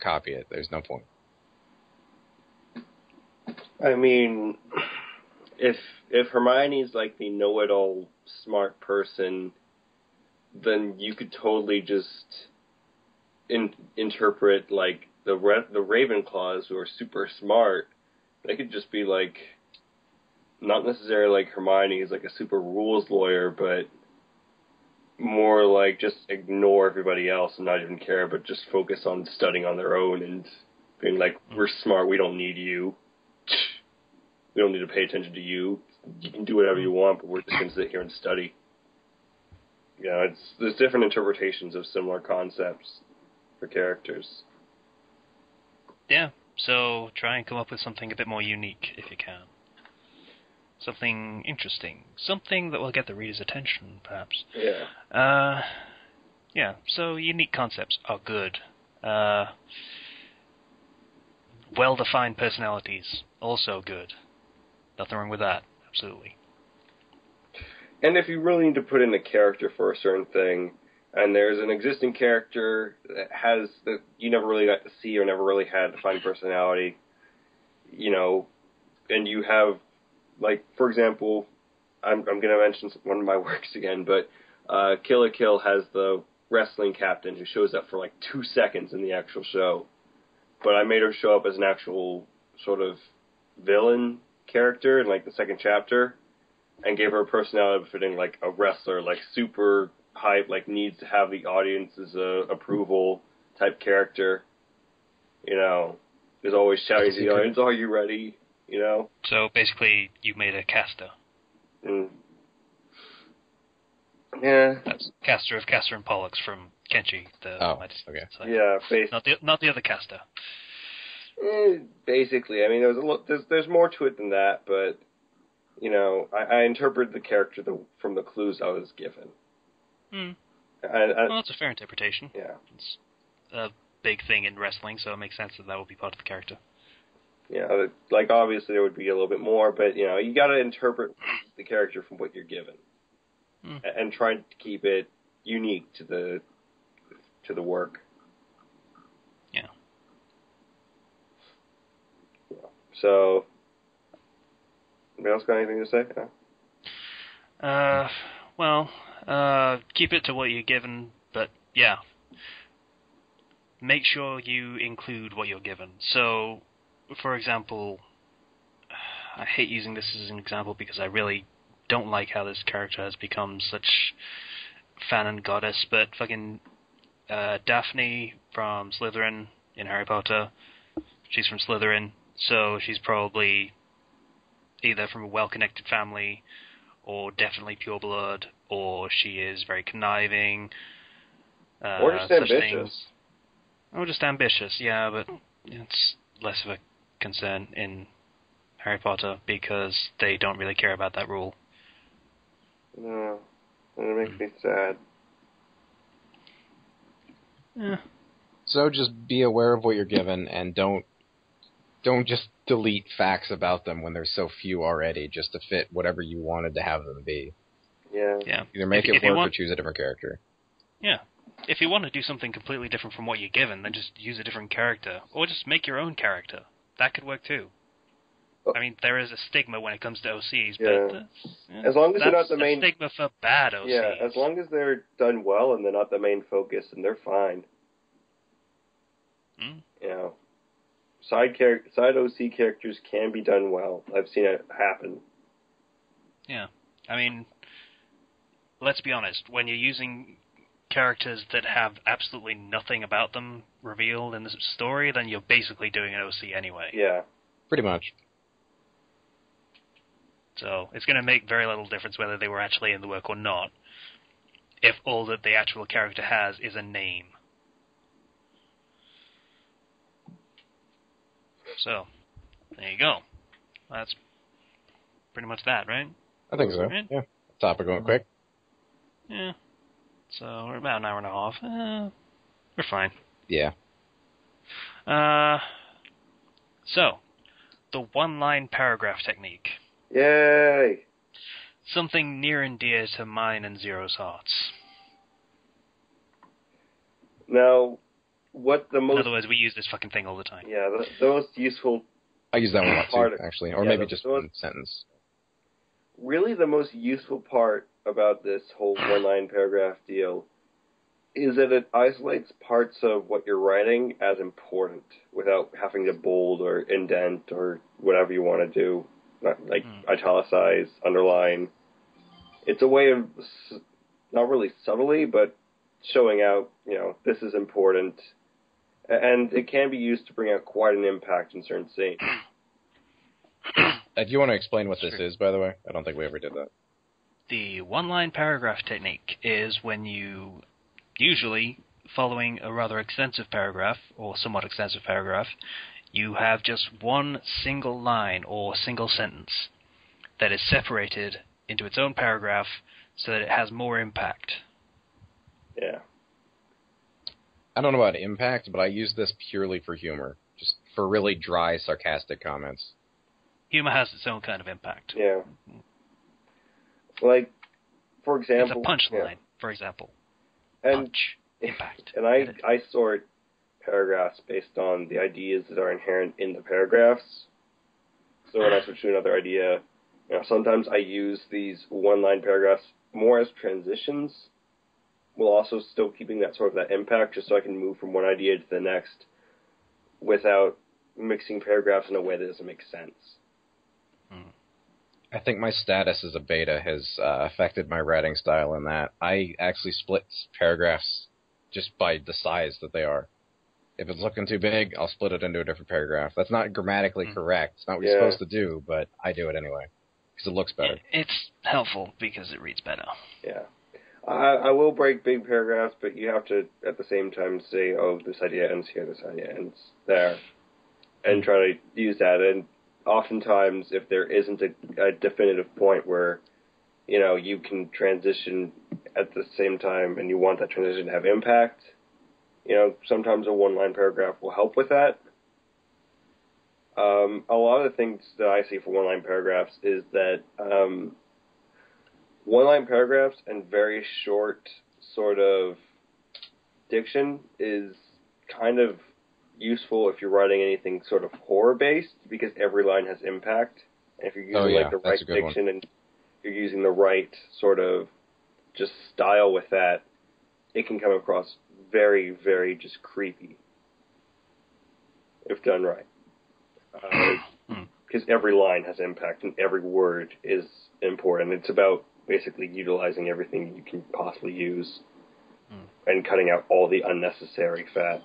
copy it. There's no point. I mean, if Hermione's like the know-it-all smart person, then you could totally just interpret like the Ravenclaws, who are super smart. They could just be like, not necessarily like Hermione is like a super rules lawyer, but more like just ignore everybody else and not even care, but just focus on studying on their own and being like, we're smart, we don't need you. We don't need to pay attention to you. You can do whatever you want, but we're just going to sit here and study. Yeah, there's different interpretations of similar concepts for characters. Yeah, so try and come up with something a bit more unique, if you can. Something interesting. Something that will get the reader's attention, perhaps. Yeah. Yeah, so unique concepts are good. Well-defined personalities, also good. Nothing wrong with that, absolutely. And if you really need to put in a character for a certain thing, and there's an existing character that you never really got to see or never really had defined personality, and you have, like, for example, I'm going to mention one of my works again, but Kill la Kill has the wrestling captain who shows up for like 2 seconds in the actual show. But I made her show up as an actual sort of villain character in like the second chapter, and gave her a personality befitting like a wrestler, like super hype, like needs to have the audience's approval type character. Is always shouting to the audience, "Are you ready?" So basically, you made a caster. Yeah. That's caster of Castor and Pollux from Kenshi. Okay. Yeah, not the other caster. Basically, I mean, there's more to it than that, but I interpreted the character from the clues I was given. Well, that's a fair interpretation. Yeah, it's a big thing in wrestling, so it makes sense that would be part of the character. Yeah, like obviously there would be a little bit more, but you got to interpret the character from what you're given, and try to keep it unique to the work. Yeah. So, anybody else got anything to say? Well, keep it to what you're given, but yeah. Make sure you include what you're given. So, for example, I hate using this as an example because I really don't like how this character has become such fanon goddess, but fucking Daphne from Slytherin in Harry Potter, she's from Slytherin, so she's probably either from a well-connected family, or definitely pure blood, or she is very conniving. Or just ambitious. Or just ambitious, yeah, but it's less of a concern in Harry Potter because they don't really care about that rule. No, and it makes me sad. Yeah. So just be aware of what you're given, and don't just delete facts about them when there's so few already, just to fit whatever you wanted to have them be. Yeah. Yeah. Either make it work or choose a different character. Yeah. If you want to do something completely different from what you're given, then just use a different character. Or just make your own character. That could work too. I mean, there is a stigma when it comes to OCs, but as long as they're not the main stigma for bad OCs. Yeah, as long as they're done well and they're not the main focus, and they're fine. You know, side OC characters can be done well. I've seen it happen. Yeah, I mean, let's be honest. When you're using characters that have absolutely nothing about them revealed in the story, then you're basically doing an OC anyway. Yeah, pretty much. So it's going to make very little difference whether they were actually in the work or not, if all that the actual character has is a name. So, there you go. That's pretty much that, right? I think so. Right? Yeah. Topic going quick. Yeah. So we're about an hour and a half. We're fine. Yeah. So, the one-line paragraph technique. Yay! Something near and dear to mine and Zero's hearts. Now, what the most... In other words, we use this fucking thing all the time. Yeah, the most useful... I use that one a lot too, actually. Or maybe just one sentence. Really, the most useful part about this whole one-line paragraph deal is that it isolates parts of what you're writing as important without having to bold or indent or whatever you want to do. Like italicize, underline. It's a way of, not really subtly, but showing out, this is important. And it can be used to bring out quite an impact in certain scenes. Do you want to explain what this is, by the way? I don't think we ever did that. The one-line paragraph technique is when you, usually following a rather extensive paragraph, or somewhat extensive paragraph, you have just one single line or single sentence that is separated into its own paragraph so that it has more impact. Yeah. I don't know about impact, but I use this purely for humor. Just for really dry, sarcastic comments. Humor has its own kind of impact. Yeah. Like, for example... It's a punchline, for example. And, punch. Impact. And I sort paragraphs based on the ideas that are inherent in the paragraphs. So when I switch to another idea, sometimes I use these one-line paragraphs more as transitions, while also still keeping that sort of that impact, just so I can move from one idea to the next without mixing paragraphs in a way that doesn't make sense. I think my status as a beta has affected my writing style in that I actually split paragraphs just by the size that they are. If it's looking too big, I'll split it into a different paragraph. That's not grammatically correct. It's not what you're supposed to do, but I do it anyway because it looks better. It's helpful because it reads better. Yeah. I will break big paragraphs, but you have to, at the same time, say, oh, this idea ends here, this idea ends there, and try to use that. And oftentimes, if there isn't a definitive point where, you can transition at the same time and you want that transition to have impact, sometimes a one-line paragraph will help with that. A lot of the things that I see for one-line paragraphs is that one-line paragraphs and very short sort of diction is kind of useful if you're writing anything sort of horror-based, because every line has impact. And if you're using the right diction and you're using the right sort of just style with that, it can come across very, very just creepy if done right. Because every line has impact and every word is important. It's about basically utilizing everything you can possibly use and cutting out all the unnecessary fat.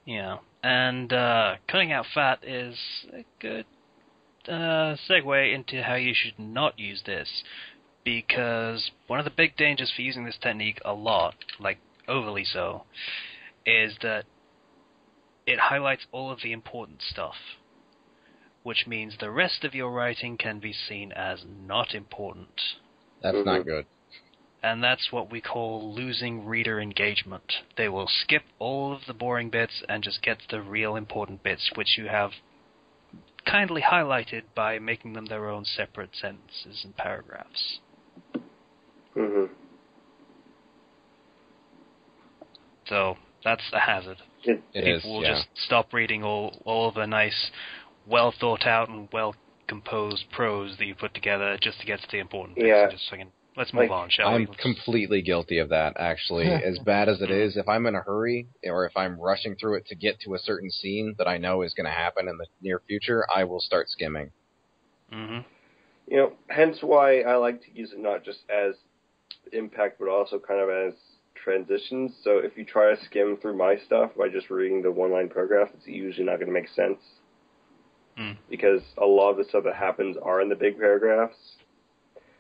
Yeah, and cutting out fat is a good segue into how you should not use this, because one of the big dangers for using this technique a lot, like overly so, is that it highlights all of the important stuff, which means the rest of your writing can be seen as not important. That's not good. And that's what we call losing reader engagement. They will skip all of the boring bits and just get the real important bits, which you have kindly highlighted by making them their own separate sentences and paragraphs. Mm-hmm. So that's a hazard. It People is, will yeah. just stop reading all of the nice, well thought out and well composed prose that you put together just to get to the important bits. Yeah. And just thinking, let's move on, shall we? I'm completely guilty of that, actually. As bad as it is, if I'm in a hurry, or if I'm rushing through it to get to a certain scene that I know is going to happen in the near future, I will start skimming. Mm-hmm. You know, hence why I like to use it not just as impact, but also kind of as transitions. So if you try to skim through my stuff by just reading the one-line paragraph, it's usually not going to make sense. Because a lot of the stuff that happens are in the big paragraphs.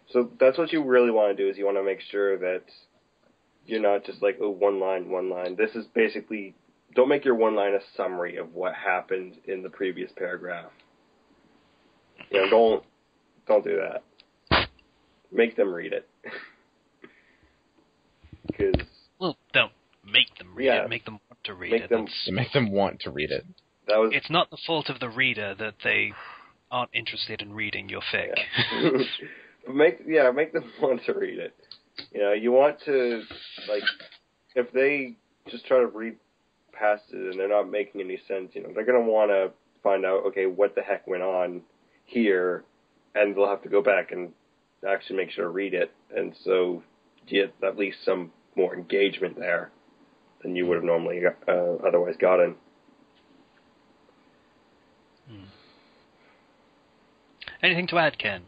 So that's what you really want to do, is you want to make sure that you're not just like, oh, one line. This is basically, don't make your one line a summary of what happened in the previous paragraph. You know, don't do that. Make them read it. Well, don't make them read it. Make them want to read it. Make them want to read it. It's not the fault of the reader that they aren't interested in reading your fic. Yeah. Make them want to read it. You know, you want to, like, if they just try to read past it and they're not making any sense, you know, they're going to want to find out, okay, what the heck went on here, and they'll have to go back and actually make sure to read it, and so get at least some more engagement there than you would have normally otherwise gotten. Anything to add, Ken?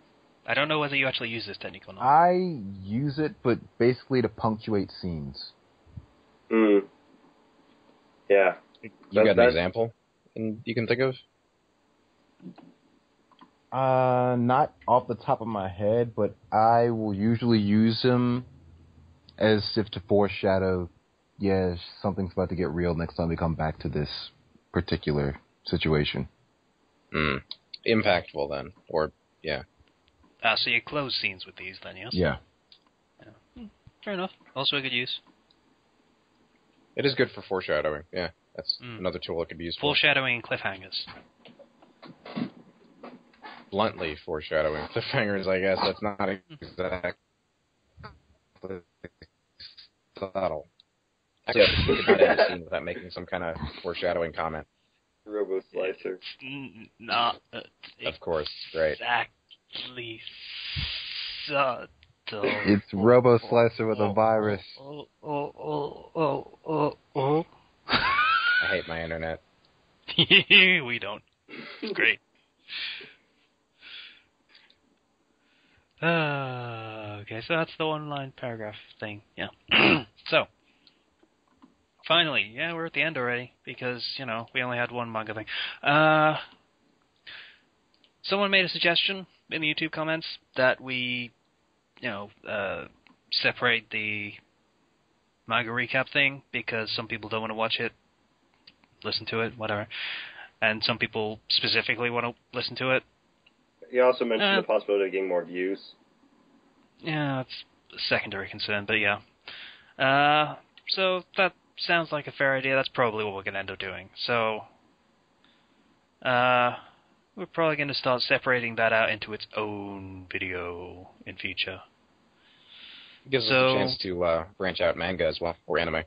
I don't know whether you actually use this technique or not. I use it, but basically to punctuate scenes. Yeah. You got an example you can think of? Not off the top of my head, but I will usually use them as if to foreshadow, something's about to get real next time we come back to this particular situation. Impactful, then. Or, yeah. So you close scenes with these, then, yes? Yeah. Fair enough. Also a good use. It is good for foreshadowing, yeah. That's another tool it could be used for. Foreshadowing and cliffhangers. Bluntly foreshadowing cliffhangers, I guess. That's not exactly subtle. Actually, we could not end a scene without making some kind of foreshadowing comment. Robo Slicer. Not of course, right. Exactly subtle. It's Robo Slicer with a virus. I hate my internet. We don't. Great. Okay, so that's the one-line paragraph thing. Yeah. So, finally, we're at the end already because, we only had one manga thing. Someone made a suggestion in the YouTube comments that we, separate the manga recap thing because some people don't want to watch it, listen to it, whatever, and some people specifically want to listen to it. You also mentioned the possibility of getting more views. Yeah, it's a secondary concern, but yeah. So that sounds like a fair idea. That's probably what we're going to end up doing. So, we're probably going to start separating that out into its own video in future. It gives us a chance to branch out manga as well, or anime.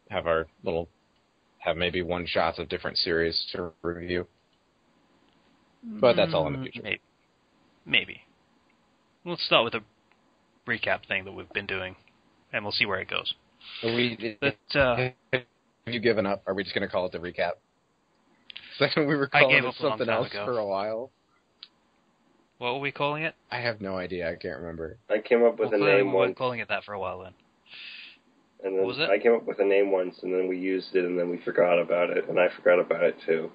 Have maybe one-shots of different series to review. But that's all in the future. Maybe. We'll start with a recap thing that we've been doing, and we'll see where it goes. Have you given up? Are we just going to call it the recap? Second, we were calling it something else for a while. What were we calling it? I have no idea. I can't remember. I came up with a name once. We were calling it that for a while then. And then what was it? I came up with a name once, and then we used it, and then we forgot about it, and I forgot about it too.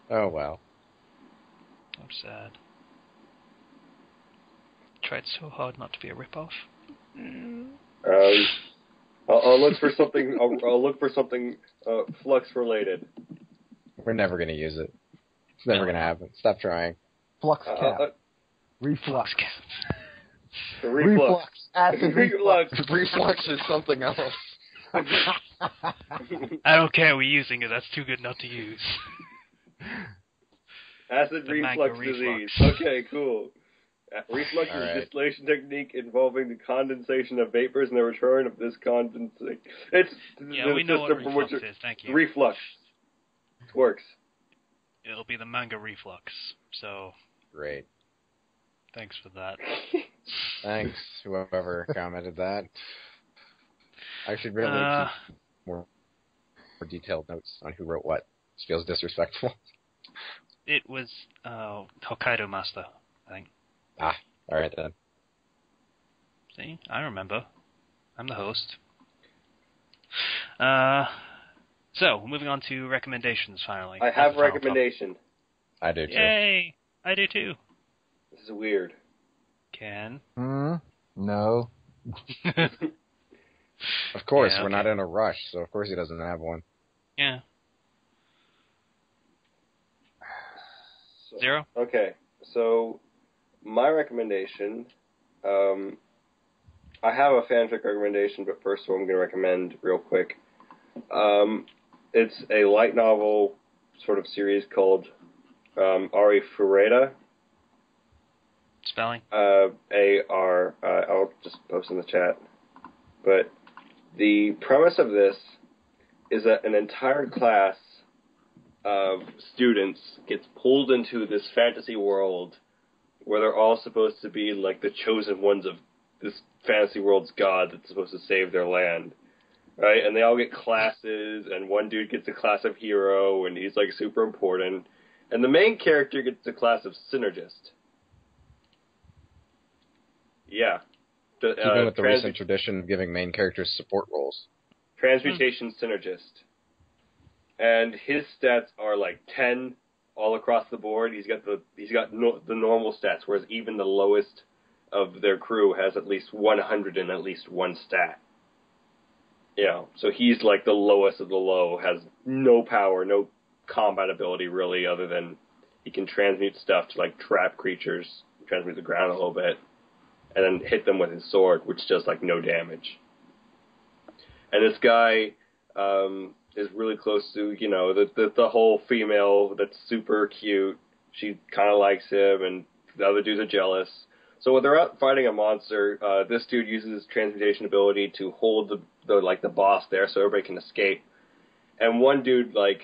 Oh, wow. I'm sad. Tried so hard not to be a rip-off. I'll look for something. I'll look for something Flux related. We're never going to use it. It's never going to happen. Stop trying. Flux cap. Reflux. The reflux. Acid Reflux. Reflux is something else. I don't care. We're using it. That's too good not to use. Acid The reflux manga disease. reflux. Okay, cool. Reflux is All a right. distillation technique involving the condensation of vapors and the return of this condensation. It's Yeah, the we know what system from which reflux is. Thank you. reflux works. It'll be the manga reflux. So, Great. thanks for that. Thanks, whoever commented that. I should really keep more detailed notes on who wrote what. This feels disrespectful. It was Hokkaido Master, I think. All right then. See? I remember. I'm the host. So, moving on to recommendations, finally. I That's have the a final recommendation. I do too. topic. Yay! I do too. This is weird. Ken? No. Of course, Yeah, we're okay. not in a rush, so of course he doesn't have one. Yeah. So, Zero? Okay, so my recommendation, I have a fanfic recommendation, but first one I'm going to recommend real quick. It's a light novel sort of series called Ari Fureta. Spelling? A-R, I'll just post in the chat. But the premise of this is that an entire class of students gets pulled into this fantasy world where they're all supposed to be like the chosen ones of this fantasy world's god that's supposed to save their land. Right? And they all get classes, and one dude gets a class of hero, and he's like super important. And the main character gets the class of synergist. Yeah. Keeping with the recent tradition of giving main characters support roles. Transmutation synergist. And his stats are like 10 all across the board. He's got the normal stats, whereas even the lowest of their crew has at least 100 and at least one stat. You know, so he's like the lowest of the low, has no power, no combat ability really, other than he can transmute stuff to like trap creatures, transmute the ground a little bit, and then hit them with his sword, which does like no damage. And this guy is really close to, you know, the whole female that's super cute. She kind of likes him, and the other dudes are jealous. So when they're out fighting a monster, this dude uses his transmutation ability to hold the boss there so everybody can escape. And one dude, like,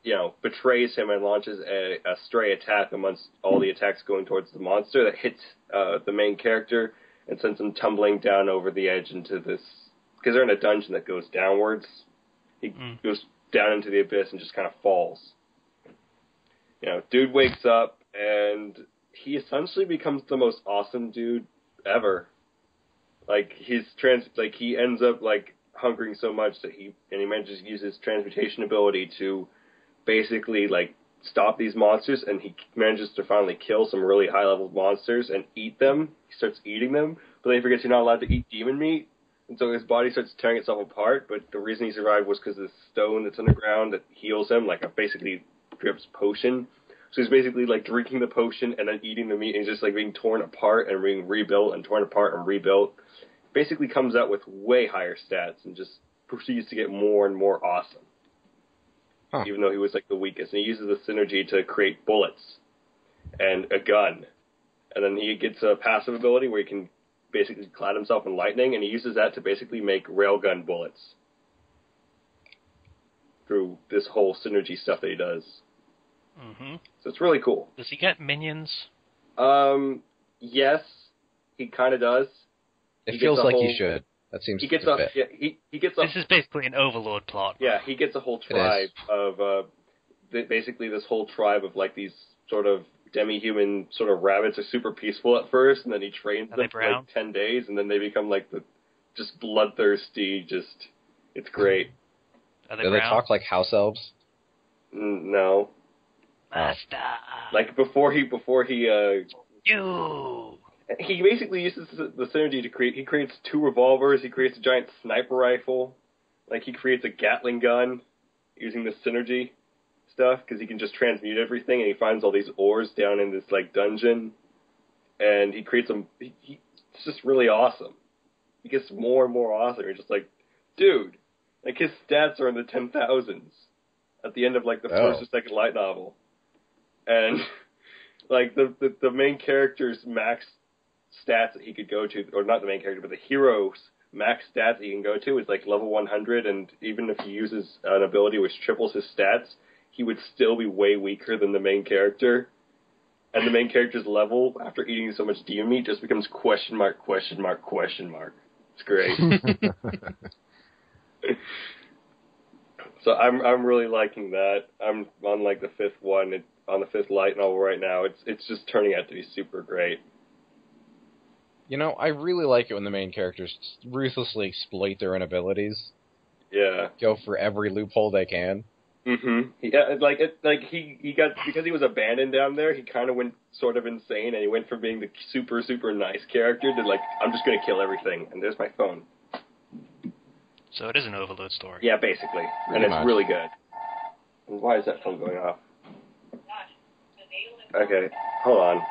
you know, betrays him and launches a stray attack amongst all the attacks going towards the monster that hits the main character and sends him tumbling down over the edge into this, because they're in a dungeon that goes downwards. He goes down into the abyss and just kind of falls. You know, dude wakes up and he essentially becomes the most awesome dude ever. Like he ends up like hunkering so much that he manages to use his transmutation ability to basically like stop these monsters, and he manages to finally kill some really high level monsters and eat them. He starts eating them, but then he forgets you're not allowed to eat demon meat. And so his body starts tearing itself apart, but the reason he survived was because of this stone that's underground that heals him, like a basically drips potion. So he's basically like drinking the potion and then eating the meat, and he's just like being torn apart and being rebuilt and torn apart and rebuilt. Basically comes out with way higher stats and just proceeds to get more and more awesome. Huh. Even though he was like the weakest. And he uses the synergy to create bullets and a gun. And then he gets a passive ability where he can basically clad himself in lightning, and he uses that to basically make railgun bullets through this whole synergy stuff that he does. Mm-hmm. So it's really cool. Does he get minions? Yes, he kind of does. It feels like he should. That seems he gets to a fit. yeah, he gets a This is basically an Overlord plot. yeah, he gets a whole tribe of basically this whole tribe of like these sort of demi-human sort of rabbits are super peaceful at first, and then he trains them for like 10 days, and then they become like just bloodthirsty, it's great. Are they Do brown? they talk like house elves? No. Master. Like before he You. he basically uses the synergy to create. He creates 2 revolvers. He creates a giant sniper rifle. Like he creates a Gatling gun using the synergy stuff because he can just transmute everything. And he finds all these ores down in this like dungeon, and he creates them. It's just really awesome. He gets more and more awesome. You're just like, dude, like his stats are in the 10,000s at the end of like the first or second light novel, and like the main character's max stats that he could go to, or not the main character, but the hero's max stats that he can go to is like level 100, and even if he uses an ability which triples his stats, he would still be way weaker than the main character. And the main character's level, after eating so much demon meat, just becomes question mark, question mark, question mark. It's great. So I'm really liking that. I'm on like the 5th one, on the 5th light novel right now. It's just turning out to be super great. You know, I really like it when the main characters ruthlessly exploit their inabilities. Yeah. Go for every loophole they can. Mm-hmm. Yeah, he got, because he was abandoned down there, he kind of went sort of insane, and he went from being the super, super nice character to like, I'm just going to kill everything, and there's my phone. So it is an Overload story. Yeah, basically. Pretty and much. It's really good. And why is that phone going off? Okay, hold on.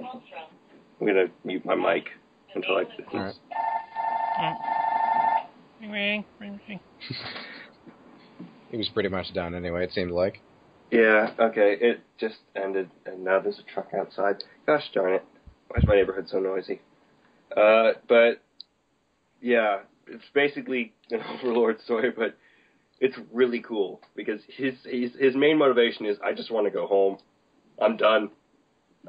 I'm going to mute my mic until I... All right. Ring, ring, ring. He was pretty much done anyway, it seemed like. Yeah, okay, it just ended, and now there's a truck outside. Gosh darn it. Why is my neighborhood so noisy? But, yeah, it's basically an Overlord story, but it's really cool, because his main motivation is, I just want to go home. I'm done.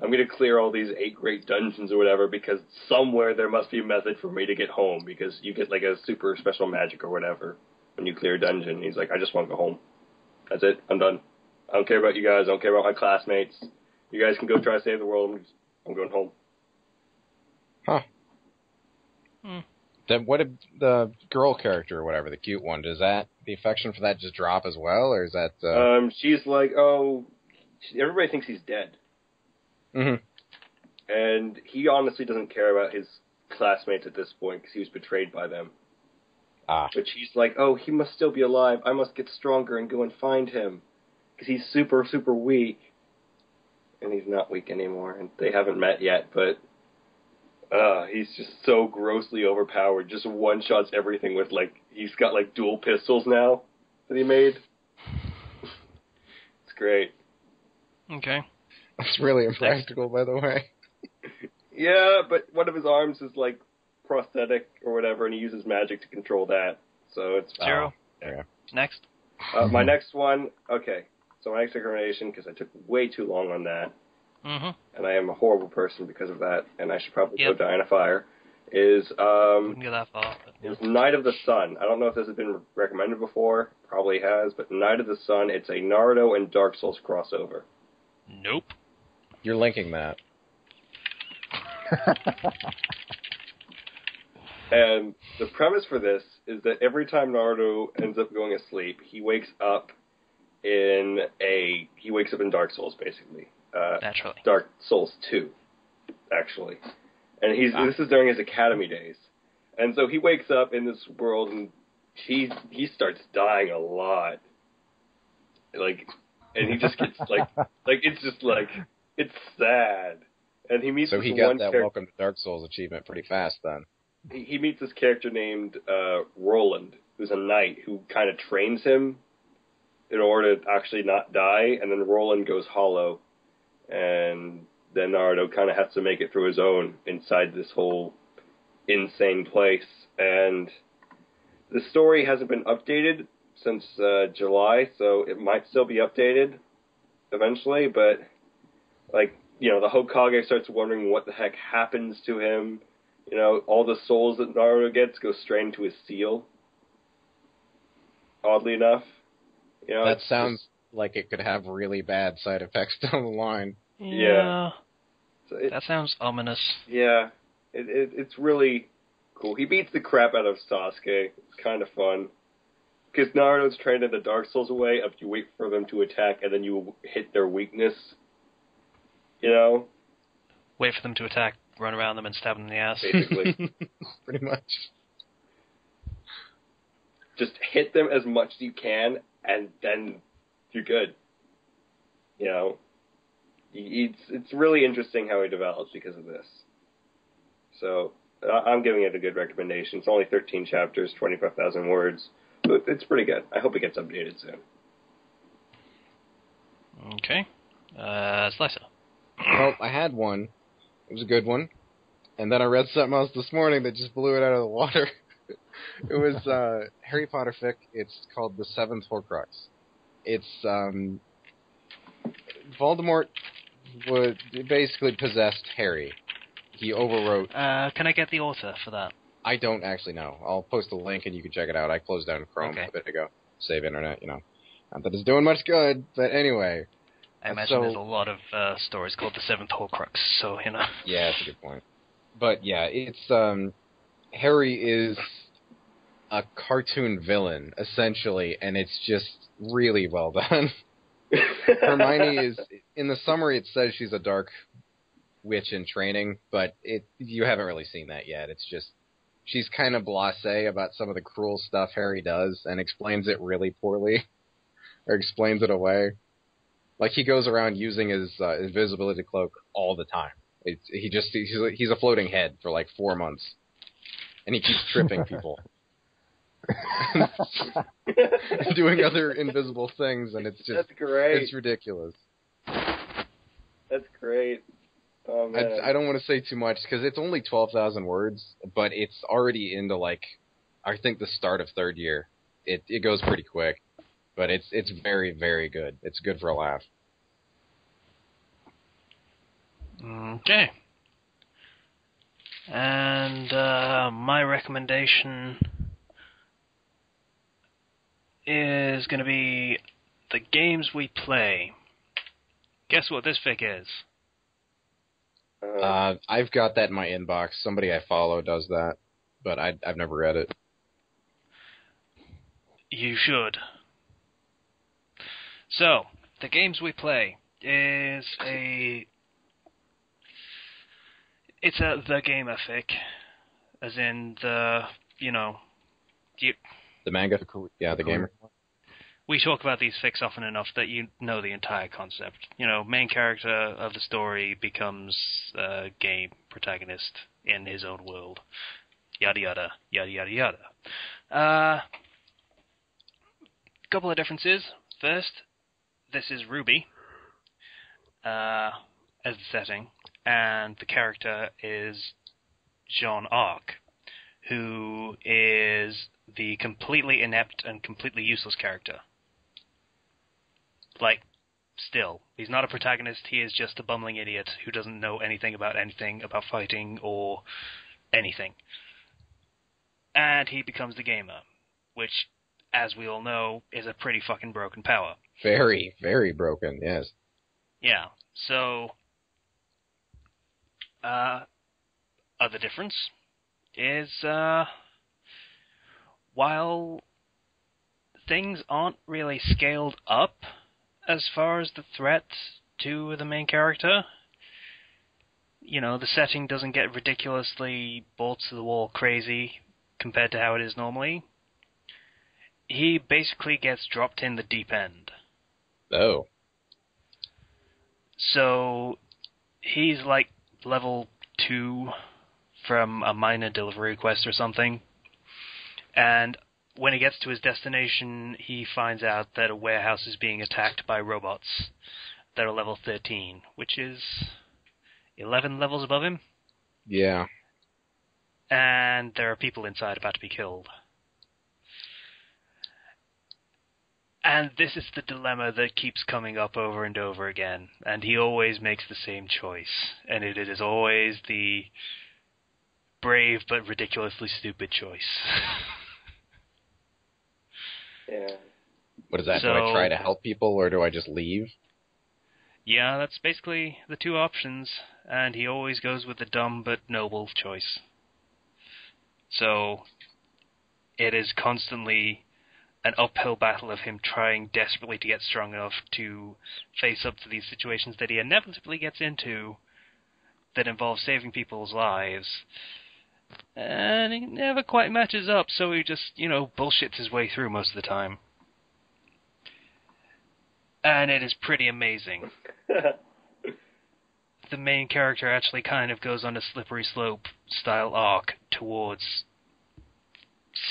I'm going to clear all these 8 great dungeons or whatever, because somewhere there must be a method for me to get home, because you get like a super special magic or whatever when you clear a dungeon. He's like, I just want to go home. That's it. I'm done. I don't care about you guys. I don't care about my classmates. You guys can go try to save the world. I'm going home. Huh. Then what did the girl character or whatever, the cute one, does that, the affection for that just drop as well, or is that... She's like, everybody thinks he's dead. Mm-hmm. And he honestly doesn't care about his classmates at this point because he was betrayed by them. But she's like, he must still be alive. I must get stronger and go and find him. Because he's super, super weak. And he's not weak anymore. And they haven't met yet, but he's just so grossly overpowered. Just one-shots everything with, like, he's got, like, dual pistols now that he made. It's great. Okay. That's really impractical, by the way. Yeah, but one of his arms is, like, prosthetic or whatever, and he uses magic to control that. So it's... Zero. Yeah. Next. My next one, okay. So my next recommendation, because I took way too long on that, and I am a horrible person because of that, and I should probably go die in a fire, is Wouldn't go that far. But, is Knight of the Sun. I don't know if this has been recommended before. Probably has, but Knight of the Sun, it's a Naruto and Dark Souls crossover. Nope. You're linking that. And the premise for this is that every time Naruto ends up going asleep, he wakes up in Dark Souls, basically. Naturally. Dark Souls 2, actually. And this is during his academy days. And so he wakes up in this world and he starts dying a lot. Like, and he just gets it's just like, it's sad. And he meets So he this got one that Welcome to Dark Souls achievement pretty fast then. He meets this character named Roland, who's a knight who kind of trains him in order to actually not die, and then Roland goes hollow, and then Naruto kind of has to make it through his own inside this whole insane place. And the story hasn't been updated since July, so it might still be updated eventually, but, like, you know, the Hokage starts wondering what the heck happens to him. You know, all the souls that Naruto gets go straight into his seal. Oddly enough. You know, that sounds like it could have really bad side effects down the line. Yeah. So that sounds ominous. Yeah. It's really cool. He beats the crap out of Sasuke. It's kind of fun. Because Naruto's trained in the Dark Souls way of you wait for them to attack and then you hit their weakness. You know? Wait for them to attack, run around them, and stab them in the ass. Basically. Pretty much. Just hit them as much as you can, and then you're good. You know? It's really interesting how he develops because of this. So, I'm giving it a good recommendation. It's only 13 chapters, 25,000 words. But it's pretty good. I hope it gets updated soon. Okay. Slicer. Well, I had one. It was a good one. And then I read something else this morning that just blew it out of the water. It was Harry Potter fic. It's called The Seventh Horcrux. It's Voldemort basically possessed Harry. He overwrote. Can I get the author for that? I don't actually know. I'll post a link and you can check it out. I closed down Chrome Okay. a bit ago. Save internet, you know. Not that it's doing much good, but anyway. I imagine there's a lot of stories called The Seventh Horcrux, so, you know. Yeah, that's a good point. But yeah, it's Harry is a cartoon villain, essentially, and it's just really well done. Hermione is, in the summary it says she's a dark witch in training, but you haven't really seen that yet. It's just, she's kind of blasé about some of the cruel stuff Harry does, and explains it really poorly, or explains it away. Like, he goes around using his invisibility cloak all the time. He's a floating head for like 4 months, and he keeps tripping people. Doing other invisible things, and it's just, That's great. it's ridiculous. That's great. Oh, man. I don't want to say too much because it's only 12,000 words, but it's already into like, I think the start of third year. It goes pretty quick, but it's very, very good. It's good for a laugh. Okay. And my recommendation is going to be the games we play. Guess what this fic is? I've got that in my inbox. Somebody I follow does that, but I've never read it. You should. So, the games we play is it's the gamer fic, as in the, you know, The manga? Yeah, the gamer. we talk about these fics often enough that you know the entire concept. You know, main character of the story becomes a game protagonist in his own world. Yada yada, yada yada yada. Couple of differences. First, this is Ruby as the setting, and the character is Jean Arc, who is the completely inept and completely useless character. Like, still, he's not a protagonist, he is just a bumbling idiot who doesn't know anything about fighting, or anything. And he becomes the gamer, which, as we all know, is a pretty fucking broken power. Very, very broken, yes. Yeah, so, other difference is, while things aren't really scaled up as far as the threat to the main character, you know, the setting doesn't get ridiculously balls-to-the-wall crazy compared to how it is normally. He basically gets dropped in the deep end. Oh. So, he's like level 2 from a minor delivery quest or something. And when he gets to his destination, he finds out that a warehouse is being attacked by robots that are level 13, which is 11 levels above him. Yeah. And there are people inside about to be killed. And this is the dilemma that keeps coming up over and over again. And he always makes the same choice. And it is always the brave but ridiculously stupid choice. Yeah. What is that? Do I try to help people or do I just leave? Yeah, that's basically the two options. And he always goes with the dumb but noble choice. So, it is constantly an uphill battle of him trying desperately to get strong enough to face up to these situations that he inevitably gets into, that involves saving people's lives. And he never quite matches up, so he just, bullshits his way through most of the time. And it is pretty amazing. The main character actually kind of goes on a slippery slope style arc towards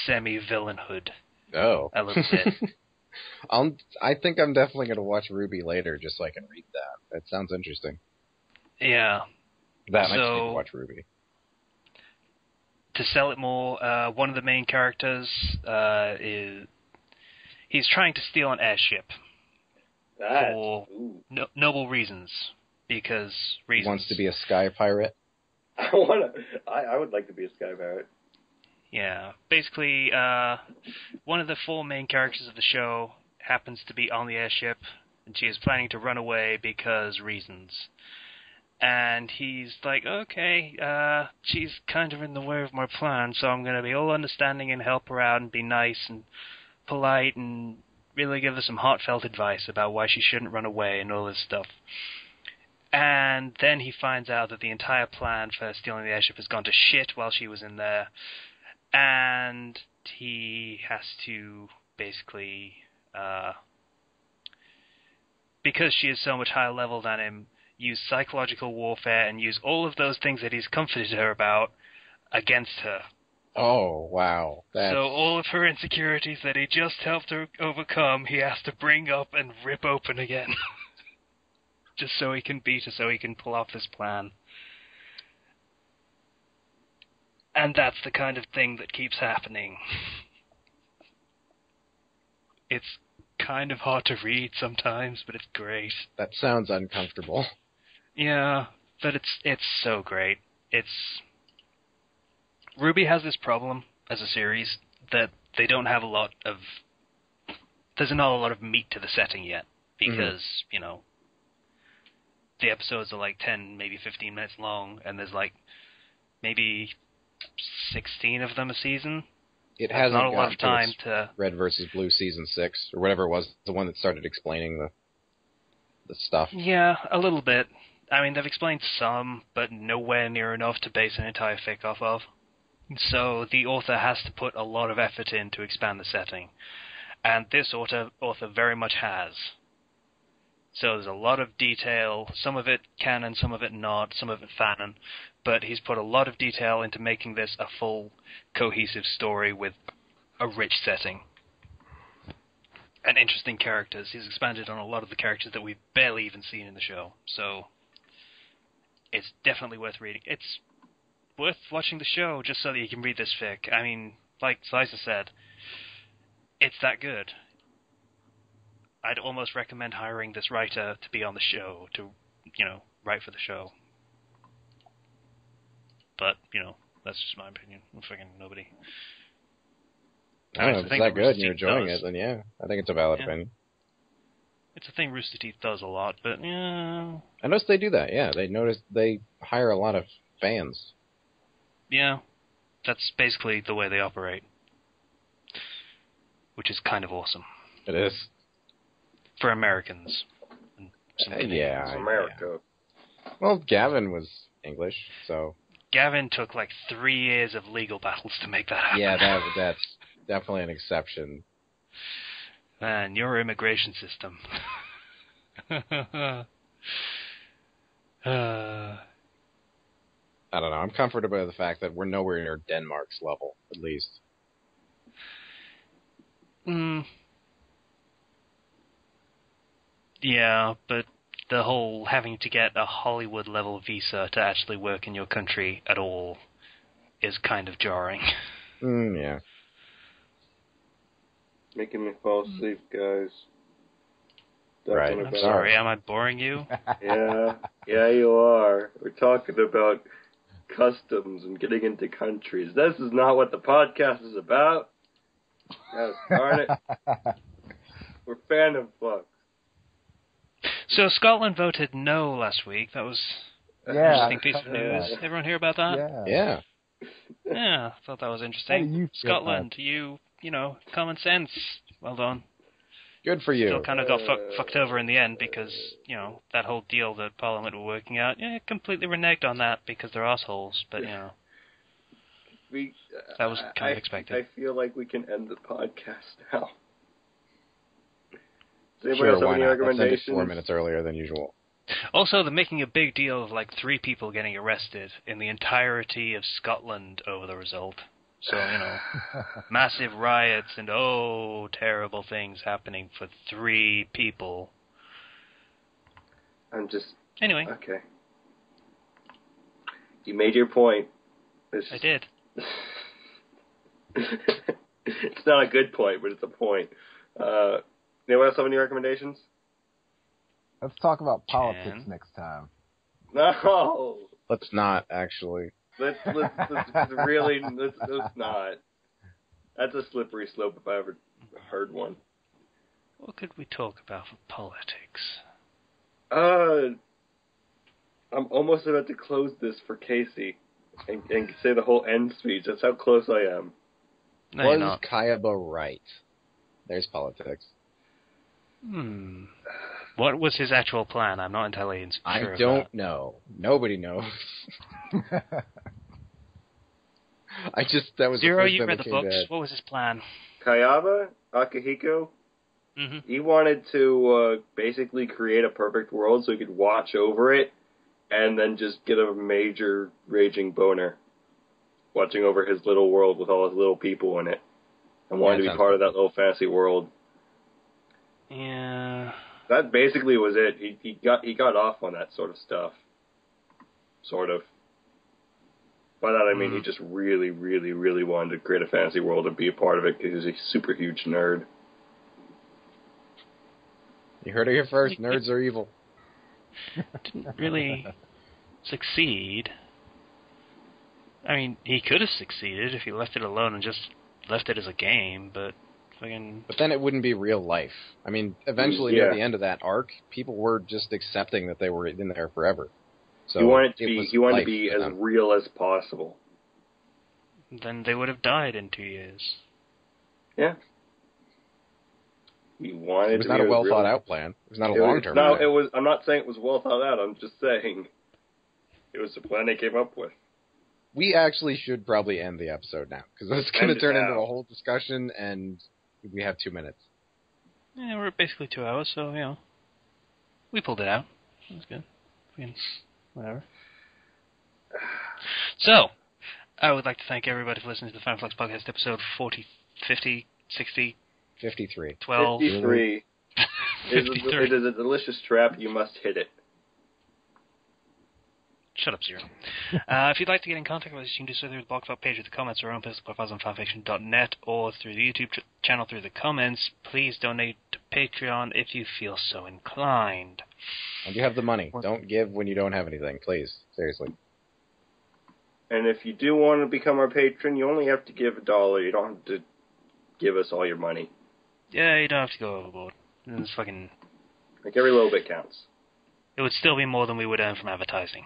semi-villainhood. Oh. A little bit. I think I'm definitely going to watch RWBY later just so I can read that. That sounds interesting. Yeah. That makes me watch RWBY. To sell it more, one of the main characters he's trying to steal an airship for noble reasons. Because reasons. Wants to be a sky pirate? I would like to be a sky pirate. Yeah. Basically, one of the 4 main characters of the show happens to be on the airship, and she is planning to run away because reasons. And he's like, okay, she's kind of in the way of my plan, so I'm going to be all understanding and help her out and be nice and polite and really give her some heartfelt advice about why she shouldn't run away and all this stuff. And then he finds out that the entire plan for stealing the airship has gone to shit while she was in there. And he has to basically, because she is so much higher level than him, use psychological warfare and use all of those things that he's comforted her about against her. Oh, wow. So all of her insecurities that he just helped her overcome, he has to bring up and rip open again. Just so he can beat her, so he can pull off this plan. And that's the kind of thing that keeps happening. It's kind of hard to read sometimes, but it's great. That sounds uncomfortable. Yeah, but it's so great. RWBY has this problem as a series that they don't have there's not a lot of meat to the setting yet, because, the episodes are like 10, maybe 15 minutes long, and there's like maybe 16 of them a season. It hasn't not a lot gotten of time to Red versus Blue season 6 or whatever it was, the one that started explaining the stuff. Yeah, a little bit. I mean, they've explained some, but nowhere near enough to base an entire fic off of. So the author has to put a lot of effort in to expand the setting, and this author very much has. So there's a lot of detail, some of it canon, some of it not, some of it fanon, but he's put a lot of detail into making this a full, cohesive story with a rich setting. And interesting characters. He's expanded on a lot of the characters that we've barely even seen in the show, so it's definitely worth reading. It's worth watching the show just so that you can read this fic. I mean, like Liza said, it's that good. I'd almost recommend hiring this writer to be on the show, to, write for the show. But, that's just my opinion. I'm fucking nobody. I mean, if it's that good and you're enjoying it, then yeah, I think it's a valid opinion. It's a thing Rooster Teeth does a lot, but yeah. I noticed they do that, yeah. They hire a lot of fans. Yeah. That's basically the way they operate. Which is kind of awesome. It is. For Americans. And yeah. America. Yeah. Well, Gavin was English, so... Gavin took like 3 years of legal battles to make that happen. Yeah, that's definitely an exception. Man, your immigration system. I don't know. I'm comforted by the fact that we're nowhere near Denmark's level, at least. Yeah, but the whole having to get a Hollywood-level visa to actually work in your country at all is kind of jarring. Yeah. Making me fall asleep, guys. Right. I'm sorry, am I boring you? Yeah, you are. We're talking about customs and getting into countries. This is not what the podcast is about. Darn it. We're Fandom Flux. So Scotland voted no last week. That was an interesting piece of news. Everyone hear about that? Yeah. Yeah, I thought that was interesting. You Scotland, common sense. Well done. Good for you. Still kind of got fucked over in the end because, that whole deal that Parliament were working out, completely reneged on that because they're assholes, but, that was kind of expected. I feel like we can end the podcast now. Does anybody Sure, else have why any not? Let's end it recommendations? 4 minutes earlier than usual. Also, they're making a big deal of, 3 people getting arrested in the entirety of Scotland over the result. So, massive riots and, terrible things happening for 3 people. Anyway. Okay. You made your point. I did. It's not a good point, but it's a point. Anyone else have any recommendations? Let's talk about politics next time. No! Let's not, actually. Let's not. That's a slippery slope if I ever heard one. What could we talk about for politics? I'm almost about to close this for Casey and say the whole end speech. That's how close I am. No, you're Was not. Kayaba right? There's politics. What was his actual plan? I'm not entirely sure. I don't know. Nobody knows. That was Zero, the first you time read it the came books. to head. What was his plan? Kayaba, Akihiko, he wanted to basically create a perfect world so he could watch over it and then just get a major raging boner watching over his little world with all his little people in it and wanted to be part of that little fantasy world. Yeah. That basically was it. He got off on that sort of stuff. Sort of. By that I mean he just really, really, really wanted to create a fantasy world and be a part of it because he's a super huge nerd. You heard it here first. Nerds are evil. Didn't really succeed. I mean, he could have succeeded if he left it alone and just left it as a game, but fucking... But then it wouldn't be real life. I mean, eventually near the end of that arc, people were just accepting that they were in there forever. So he wanted to be as real as possible. Then they would have died in 2 years. Yeah. He wanted it was not a well thought out plan. It was not a long term plan. No, it was. I'm not saying it was well thought out. I'm just saying it was the plan they came up with. We actually should probably end the episode now because it's going to turn into a whole discussion, and we have 2 minutes. Yeah, we're at basically 2 hours, so we pulled it out. That was good. Whatever. So, I would like to thank everybody for listening to the Fandom Flux Podcast, episode 40, 50, 60... 53. 12. 53. 53. It is a delicious trap. You must hit it. Shut up, Zero. If you'd like to get in contact with us, you can do so through the blog talk page of the comments or on personal profiles on fanfiction.net or through the YouTube channel through the comments. Please donate to Patreon if you feel so inclined. And you have the money. Don't give when you don't have anything, please. Seriously. And if you do want to become our patron, you only have to give $1. You don't have to give us all your money. Yeah, you don't have to go overboard. It's fucking... Like, every little bit counts. It would still be more than we would earn from advertising.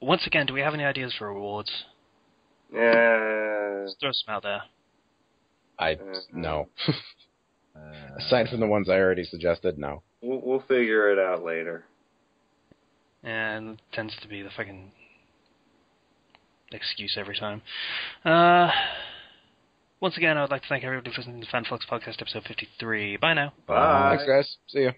Once again, do we have any ideas for rewards? Let's throw some out there. No. Aside from the ones I already suggested, no. We'll figure it out later. And it tends to be the fucking excuse every time. Once again, I would like to thank everybody for listening to the Fan Flux Podcast, episode 53. Bye now. Bye. Thanks, guys. See ya.